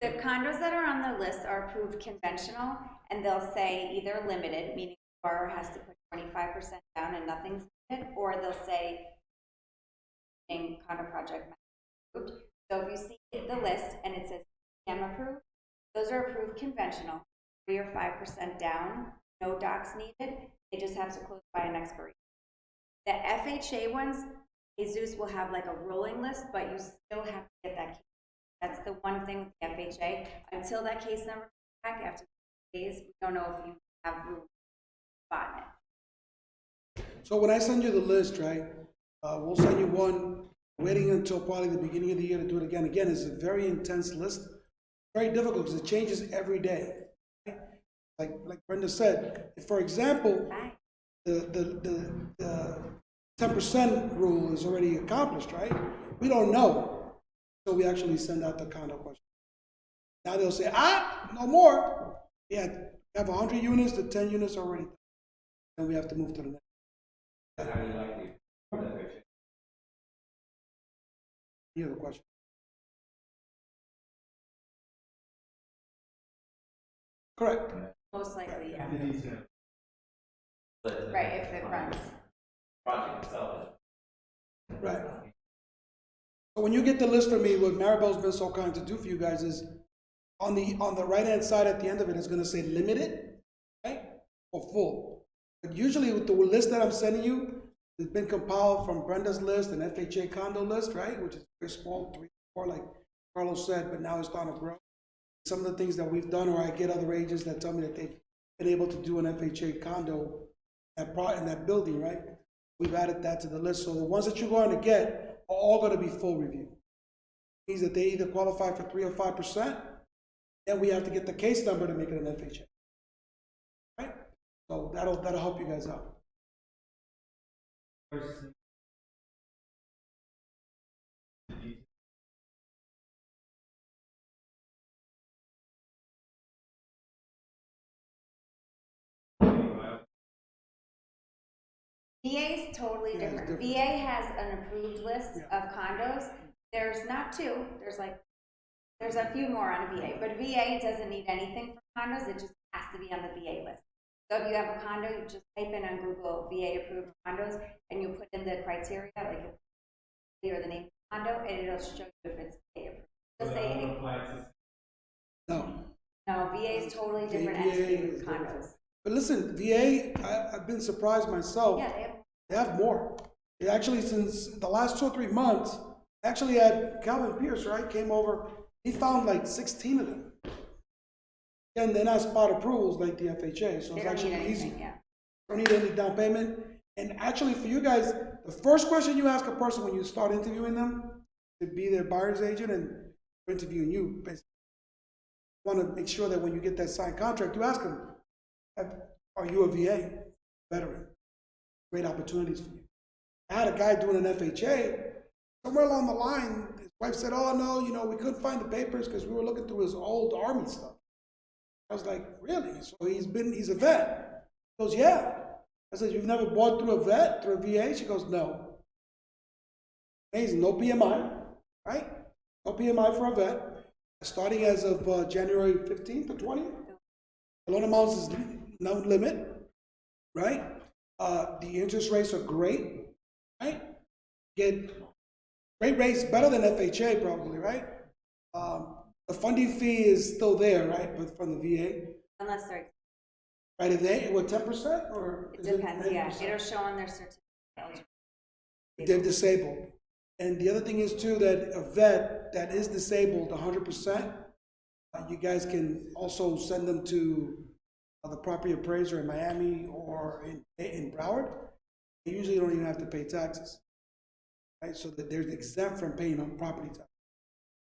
The condos that are on the list are approved conventional, and they'll say either limited, meaning the borrower has to put 25% down and nothing's needed, or they'll say condo project approved. So if you see the list and it says PM approved, those are approved conventional, 3 or 5% down, no docs needed. They just have to close by an expiration. The FHA ones, Jesus will have like a rolling list, but you still have to get that case. That's the one thing with the FHA. Until that case number comes back after 2 days, we don't know if you have room to spot it. So when I send you the list, right, we'll send you one, waiting until probably the beginning of the year to do it again. Again, it's a very intense list, very difficult because it changes every day. Right? Like Brenda said, if, for example, the 10% rule is already accomplished, right? We don't know. So we actually send out the condo question. Now they'll say, no more. Yeah, we have 100 units, the 10 units are already done. Then we have to move to the next. How do you like the FHA? Any other question? Correct. Most likely, yeah. But Right, if it runs. project itself is. Right. So when you get the list from me, what Maribel's been so kind to do for you guys is on the right-hand side at the end of it is going to say limited, right, or full. But usually with the list that I'm sending you, it's been compiled from Brenda's list and FHA condo list, right, which is very small, 3 or 4, like Carlos said, but now it's starting to grow. Some of the things that we've done, or I get other agents that tell me that they've been able to do an FHA condo in that building, right? We've added that to the list. So the ones that you're going to get are all going to be full review. It means that they either qualify for 3 or 5%, then we have to get the case number to make it an FHA. Right? So that'll help you guys out. VA is totally Yeah, it's different. different. VA has an approved list of condos. There's not 2. There's a few more on a VA, but VA doesn't need anything for condos. It just has to be on the VA list. So if you have a condo, you just type in on Google VA approved condos, and you put in the criteria, like or the name of the condo, and it'll show you if it's VA approved. It'll say No. VA is totally different VA entity is with condos. different. But listen, VA, I've been surprised myself. Yeah, They have more. They actually, since the last 2 or 3 months, actually had Calvin Pierce, right, came over. He found like 16 of them. And they're not spot approvals like the FHA, so it's actually easy. Yeah. Don't need any down payment. And actually for you guys, the first question you ask a person when you start interviewing them to be their buyer's agent and interviewing you, basically, you want to make sure that when you get that signed contract, you ask them, are you a VA veteran? Great opportunities for you. I had a guy doing an FHA. Somewhere along the line, his wife said, oh, no, you know, we couldn't find the papers because we were looking through his old Army stuff. I was like, really? So he's a vet. He goes, yeah. I said, you've never bought through a vet, through a VA? She goes, no. Amazing, no PMI, right? No PMI for a vet. Starting as of January 15th or 20th. The loan amounts is no limit, right? The interest rates are great, right? Get great rates, better than FHA probably, right? The funding fee is still there, right? But from the VA, Unless they're, right? If they, what, 10% or? it is depends, yeah. 90%? It'll show on their certificate. They're disabled. And the other thing is too, that a vet that is disabled 100%, you guys can also send them to the property appraiser in Miami or in Broward. They usually don't even have to pay taxes, right? So that they're exempt from paying on property tax.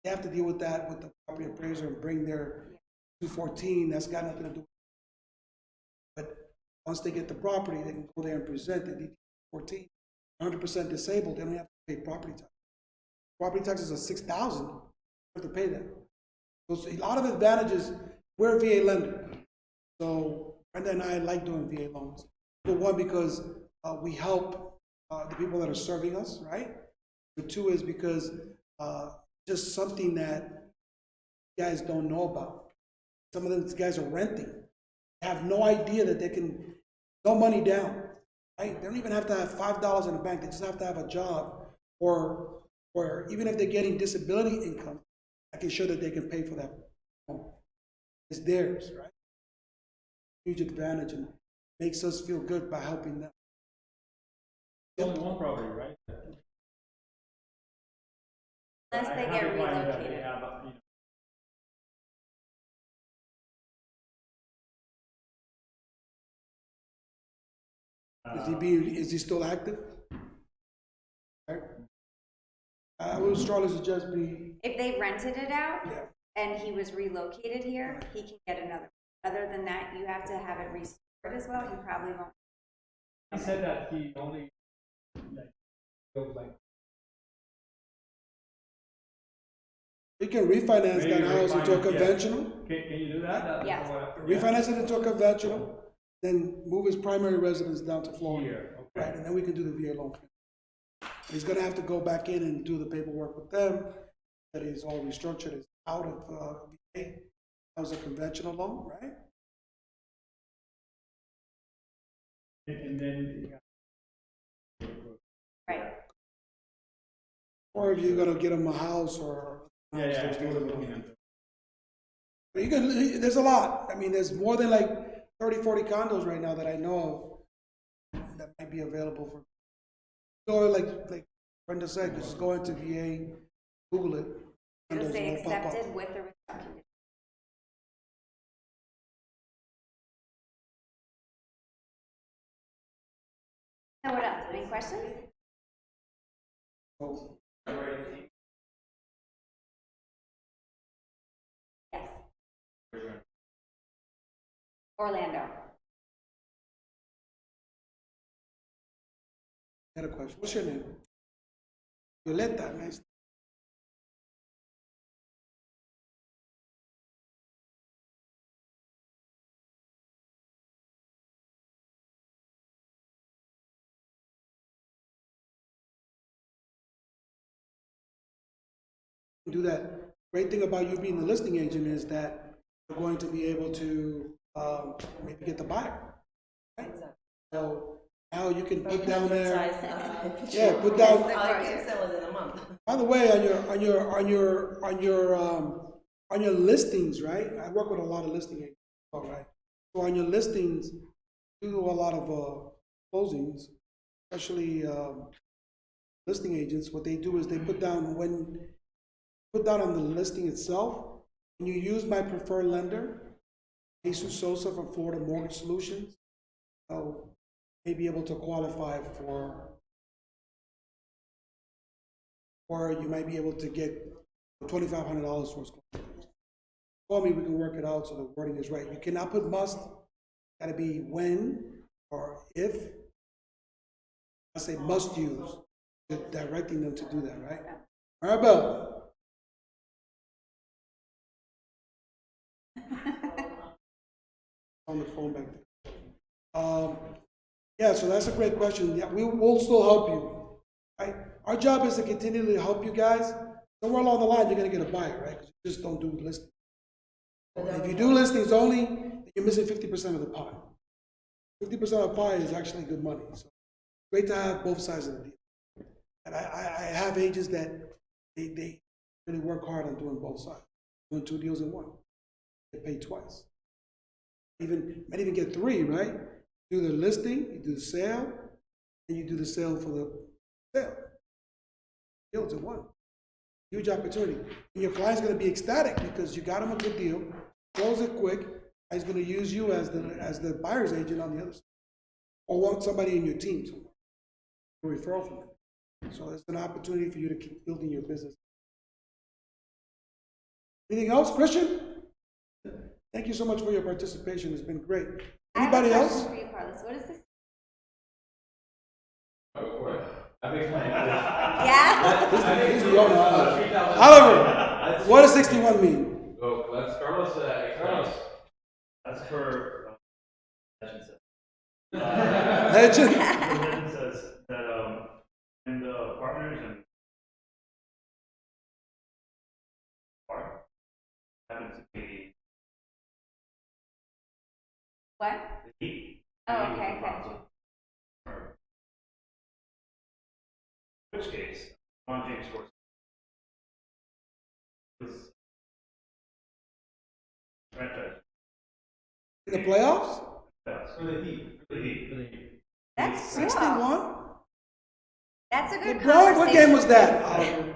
They have to deal with that with the property appraiser and bring their 214. That's got nothing to do with it. But once they get the property, they can go there and present the 214. 100% disabled, they don't have to pay property tax. Property taxes are $6,000. You have to pay that. So a lot of advantages. We're a VA lender, so Brenda and I like doing VA loans. For one, because we help the people that are serving us, right? For two is because just something that you guys don't know about. Some of these guys are renting. They have no idea that they can, no money down, right? They don't even have to have $5 in the bank. They just have to have a job, or even if they're getting disability income, I can show that they can pay for that home. It's theirs, right? Huge advantage, and makes us feel good by helping them. Only one property, right? Unless they I get have a client that they relocated. have, Is he still active? Right. I would strongly suggest be, If they rented it out yeah. and he was relocated here, he can get another. Other than that, you have to have it restored as well. He probably won't. he said that he only like goes like You can refinance Maybe that house into a refinance, yeah. conventional, Can you do that? Yes. refinance it into a conventional, then move his primary residence down to Florida. Here, okay. Right, and then we can do the VA loan. He's gonna have to go back in and do the paperwork with them, that is all restructured, is out of VA. That was a conventional loan, right? And then Right. Or if you're gonna get him a house or. yeah, I was looking into. But you can, there's a lot. I mean, there's more than like 30, 40 condos right now that I know of that might be available for. Or like Brenda said, just go into VA, Google it. It'll condos say will pop up. accepted with the restriction. So what else? Any questions? So, Yes. Orlando. I had a question. What's your name? Violeta, nice. Do that. Great thing about you being the listing agent is that you're going to be able to maybe get the buyer. Right? So now you can put down there. Yeah, put down. I can sell it in a month. By the way, on your listings, right? I work with a lot of listing agents. All right. So on your listings, you do a lot of closings, especially listing agents. What they do is they put down on the listing itself, and you use my preferred lender, Jesus Sosa from Florida Mortgage Solutions. So may be able to qualify for or you might be able to get $2,500 for it. Call me, we can work it out so the wording is right. You cannot put must, gotta be when or if. I say must use, directing them to do that, right? All right, Bill. On the phone back there. Yeah, so that's a great question. Yeah, we will still help you. Right? Our job is to continually help you guys. Somewhere along the line, you're gonna get a buyer, right? Because you just don't do listings. If you do listings only, then you're missing 50% of the pie. 50% of the pie is actually good money. So great to have both sides of the deal. And I have agents that they really work hard on doing both sides, doing 2 deals in one. Get paid twice. Might even get 3, right? Do the listing, you do the sale, and you do the sale for the sale. Deals in one. Huge opportunity. And your client's going to be ecstatic because you got him a good deal, close it quick, and he's going to use you as the buyer's agent on the other side. Or want somebody in your team to a referral from it. So it's an opportunity for you to keep building your business. Anything else, Christian? Thank you so much for your participation. It's been great. Anybody else? I have a question for you, Carlos. What is this? I've been playing Yeah? He's the owner. Oliver, what does 61 mean? Oh, let's Carlos. Carlos. That's for legend says. Legend? The legend says that and the partners and part happen to be What? the heat. Oh, The heat okay, was the okay. problem. In which case, on James Course was franchise. In the playoffs? That's For the heat. the heat. That's cool. 61? That's a good LeBron, conversation. what game was that, Oliver?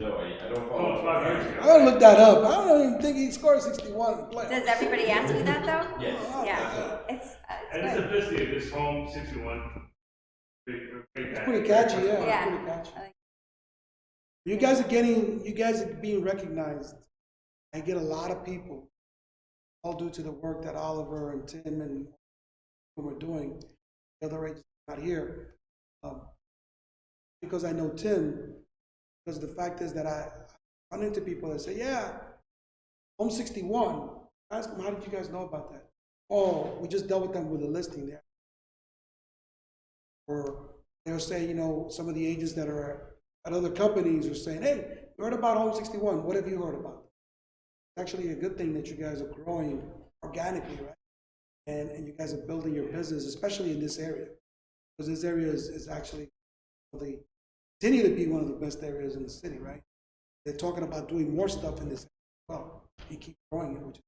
No, I don't Oh, follow. it's 5 years I ago. gotta look that up. I don't even think he scored 61 in the playoffs. Does everybody ask you that though? Yes. Yeah. It's And it's good. a busy, this home 61. It's pretty catchy, yeah. Yeah. It's pretty catchy. I like- You guys are being recognized. I get a lot of people, all due to the work that Oliver and Tim and whom are doing. The other agents not here. Because I know Tim, because the fact is that I run into people that say, yeah, home 61. I ask them, how did you guys know about that? Oh, we just dealt with them with a listing there. Or they'll say, some of the agents that are at other companies are saying, hey, you heard about home 61. What have you heard about? It's actually a good thing that you guys are growing organically, right? And you guys are building your business, especially in this area. Because this area is actually continue to be one of the best areas in the city, right? They're talking about doing more stuff in this area. Well, you keep growing it, which is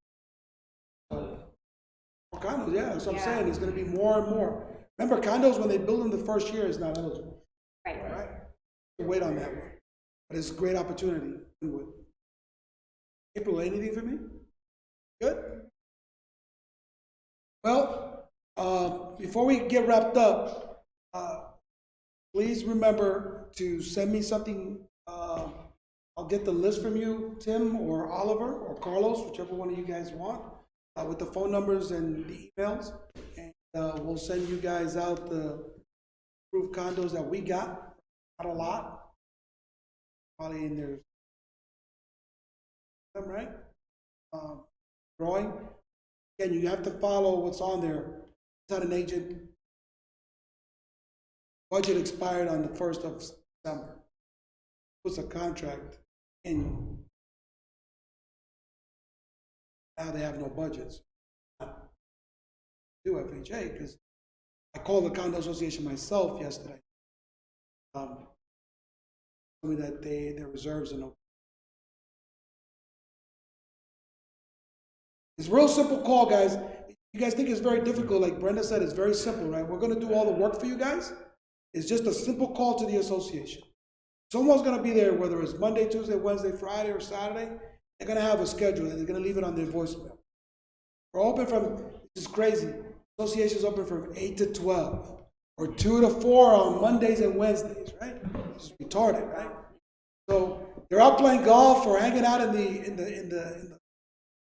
condos, yeah, that's what I'm Yeah. saying. It's going to be more and more. Remember, condos, when they build them the first year, is not eligible, Right. right? So wait on that one. But it's a great opportunity. April, anything for me? Good? Well, before we get wrapped up, please remember to send me something. I'll get the list from you, Tim or Oliver or Carlos, whichever one of you guys want, with the phone numbers and the emails. And we'll send you guys out the approved condos that we got. Not a lot. Probably in there. Right? Growing. Again, you have to follow what's on there. It's not an agent. Budget expired on the 1st of December. Puts a contract in. Now they have no budgets. Do FHA because I called the condo association myself yesterday. Told me that their reserves are no. It's a real simple call, guys. You guys think it's very difficult. Like Brenda said, it's very simple, right? We're going to do all the work for you guys. It's just a simple call to the association. Someone's going to be there, whether it's Monday, Tuesday, Wednesday, Friday, or Saturday. They're going to have a schedule, and they're going to leave it on their voicemail. We're open from, this is crazy, association's open from 8 to 12, or 2 to 4 on Mondays and Wednesdays, right? It's retarded, right? So they're out playing golf or hanging out in the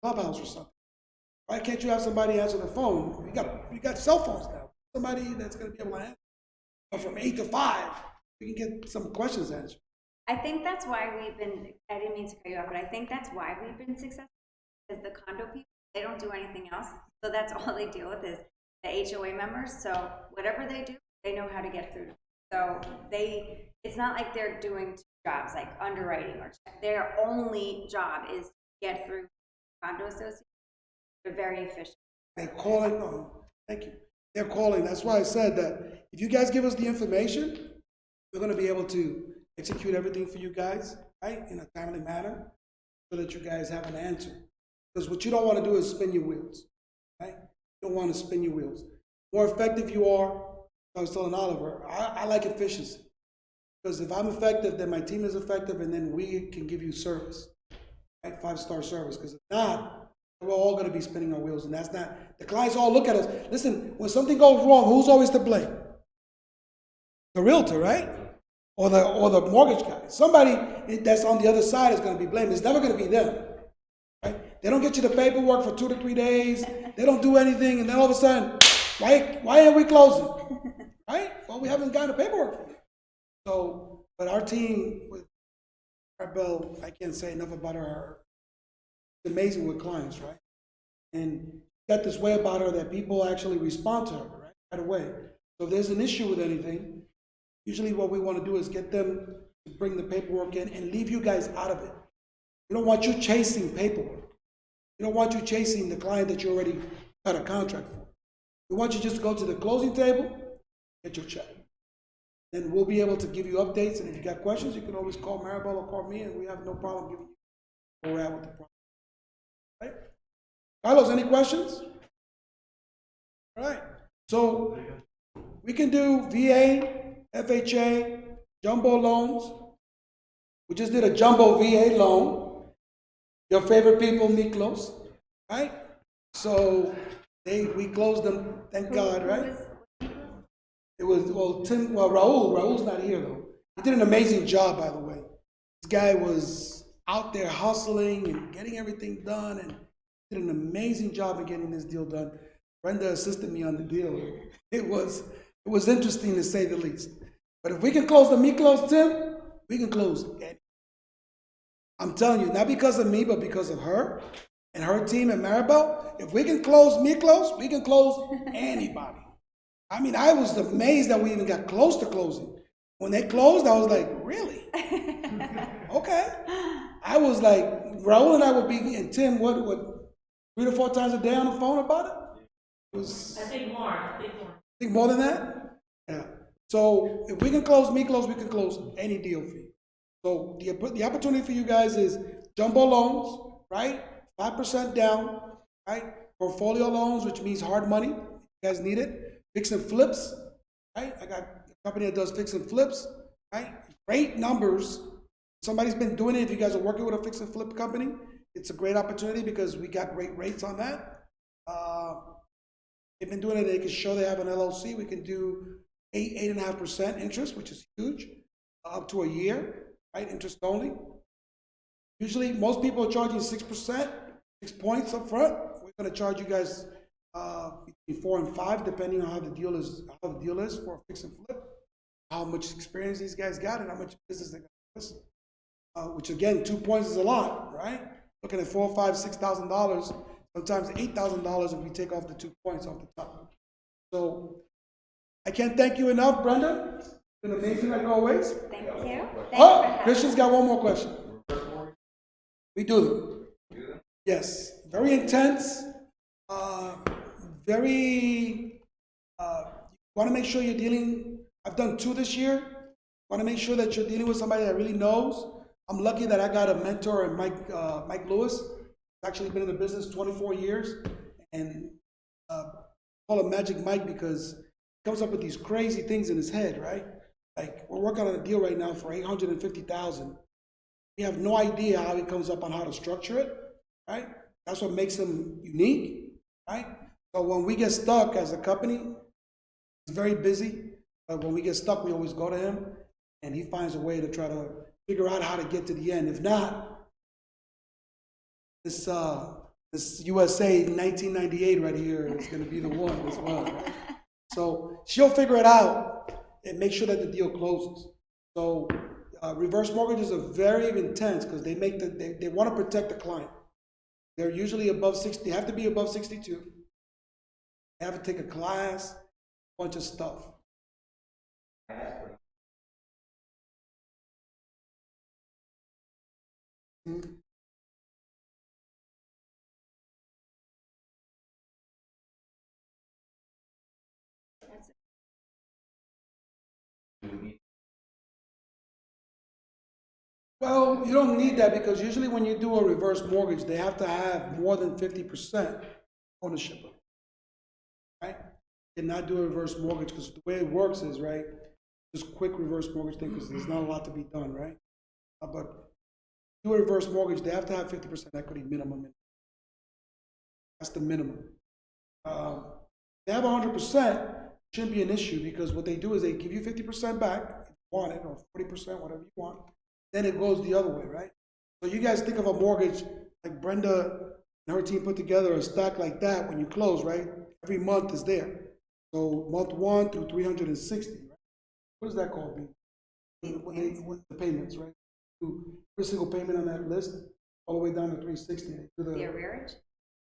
clubhouse or something. Why can't you have somebody answer the phone? We got cell phones now. Somebody that's going to be able to answer. But from 8 to 5, we can get some questions answered. I think that's why we've been, I didn't mean to cut you off, but I think that's why we've been successful. Because the condo people, they don't do anything else. So that's all they deal with is the HOA members. So whatever they do, they know how to get through. So it's not like they're doing two jobs like underwriting or check. Their only job is to get through condo association. They're very efficient. They're calling, thank you. They're calling. That's why I said that if you guys give us the information, we're going to be able to execute everything for you guys, right, in a timely manner so that you guys have an answer. Because what you don't want to do is spin your wheels, right? You don't want to spin your wheels. The more effective you are, I was telling Oliver, I like efficiency. Because if I'm effective, then my team is effective, and then we can give you service, right? 5-star service. Because if not, we're all going to be spinning our wheels, and that's not, the clients all look at us. Listen, when something goes wrong, who's always to blame? The realtor, right? Or the mortgage guy. Somebody that's on the other side is going to be blamed. It's never going to be them, right? They don't get you the paperwork for 2 to 3 days. They don't do anything, and then all of a sudden, why aren't we closing? Right? Well, we haven't gotten the paperwork from you. So, but our team with Arbel, I can't say enough about her. It's amazing with clients, right? And got this way about her that people actually respond to her, right away. So if there's an issue with anything, usually what we want to do is get them to bring the paperwork in and leave you guys out of it. We don't want you chasing paperwork. We don't want you chasing the client that you already got a contract for. We want you just to go to the closing table, get your check. Then we'll be able to give you updates, and if you got questions, you can always call Maribel or call me, and we have no problem giving you where we're at with the problem. Right? Carlos, any questions? All right. So we can do VA, FHA, jumbo loans. We just did a jumbo VA loan. Your favorite people, Miklos, right? So we closed them, thank God, right? It was, Raul's not here though. He did an amazing job, by the way. This guy was out there hustling and getting everything done, and did an amazing job in getting this deal done. Brenda assisted me on the deal. It was interesting to say the least. But if we can close the Miklos, Tim, we can close it. I'm telling you, not because of me, but because of her and her team and Maribel. If we can close Miklos, we can close anybody. I mean, I was amazed that we even got close to closing. When they closed, I was like, really? Okay. I was like, Raul and I would be, and Tim, what 3 to 4 times a day on the phone about it? It was, I think more. I think more than that? Yeah. So if we can close Miklos, we can close any deal for you. So the opportunity for you guys is jumbo loans, right? 5% down, right? Portfolio loans, which means hard money. You guys need it. Fix and flips, right? I got a company that does fix and flips, right? Great numbers. Somebody's been doing it. If you guys are working with a fix and flip company, it's a great opportunity because we got great rates on that. They've been doing it. They can show they have an LLC. We can do 8.5% interest, which is huge, up to a year, right? Interest only. Usually, most people are charging 6%, 6 points up front. We're going to charge you guys between 4 and 5, depending on how the deal is for a fix and flip, how much experience these guys got, and how much business they got. Which again, 2 points is a lot, right? Looking at $4,000, $5,000, $6,000, sometimes $8,000 if we take off the 2 points off the top. So I can't thank you enough, Brenda. It's been amazing like always. Thank you. Christian's got one more question. We do them. Yes, very intense. Want to make sure you're dealing, I've done 2 this year. Want to make sure that you're dealing with somebody that really knows. I'm lucky that I got a mentor in Mike Lewis. He's actually been in the business 24 years. And call him Magic Mike because he comes up with these crazy things in his head, right? Like we're working on a deal right now for $850,000. We have no idea how he comes up on how to structure it, right? That's what makes him unique, right? So when we get stuck as a company, he's very busy, but when we get stuck, we always go to him, and he finds a way to try to figure out how to get to the end. If not, this USA 1998 right here is gonna be the one as well. Right? So she'll figure it out and make sure that the deal closes. So reverse mortgages are very intense because they make they want to protect the client. They're usually above 60. They have to be above 62. They have to take a class, a bunch of stuff. Mhm. Well, you don't need that because usually when you do a reverse mortgage, they have to have more than 50% ownership of it, right? You cannot do a reverse mortgage because the way it works is, right, just quick reverse mortgage thing because there's not a lot to be done, right? But do a reverse mortgage, they have to have 50% equity minimum. That's the minimum. They have 100%, shouldn't be an issue because what they do is they give you 50% back if you want it, or 40%, whatever you want. Then it goes the other way, right? So you guys think of a mortgage like Brenda and her team put together a stack like that when you close, right? Every month is there. So month 1 through 360, right? What is that called? When the payments, right? Do every single payment on that list, all the way down to 360. They do The arrearage?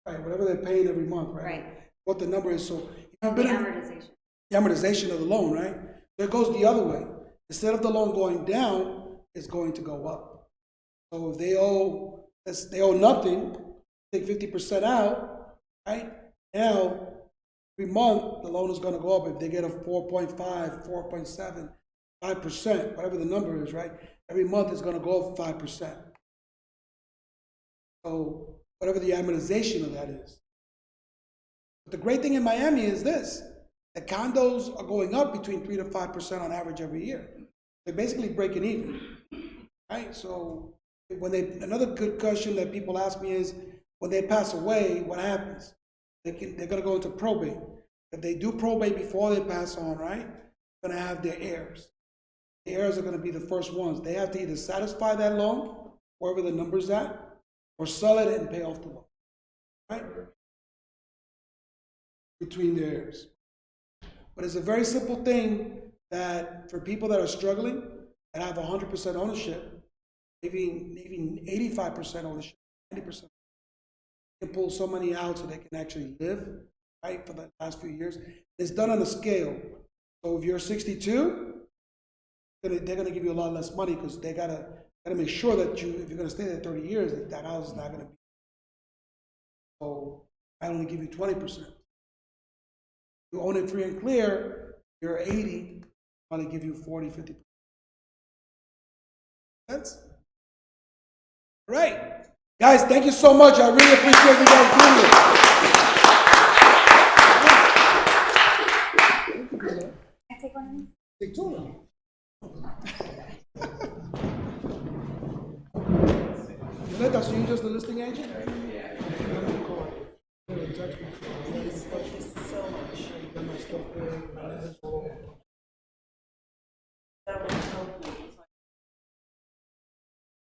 right, whatever they're paying every month, right? Right. What the number is. So The amortization. the amortization of the loan, right? So it goes the other way. Instead of the loan going down, it's going to go up. So if they owe nothing, take 50% out, right? Now, every month, the loan is going to go up. If they get a 4.5, 4.7, 5%, whatever the number is, right? Every month it's going to go up 5%. So whatever the amortization of that is. But the great thing in Miami is this: the condos are going up between 3 to 5% on average every year. They're basically breaking even, right? So another good question that people ask me is, when they pass away, what happens? They're going to go into probate. If they do probate before they pass on, right, they're going to have their heirs. The heirs are going to be the first ones. They have to either satisfy that loan, wherever the number's at, or sell it and pay off the loan, right? Between the heirs. But it's a very simple thing that for people that are struggling and have 100% ownership, even 85% ownership, 90%, can pull so many out so they can actually live, right, for the last few years. It's done on a scale. So if you're 62, they're going to give you a lot less money because they gotta make sure that if you're going to stay there 30 years, that house is not going to be. So I only give you 20%. You own it free and clear, you're 80, I'll only give you 40, 50%. Sense? All right. Guys, thank you so much. I really appreciate you guys doing this. Can I take one of these? Take two of them. Yolanda, so you just the listing agent? Yeah.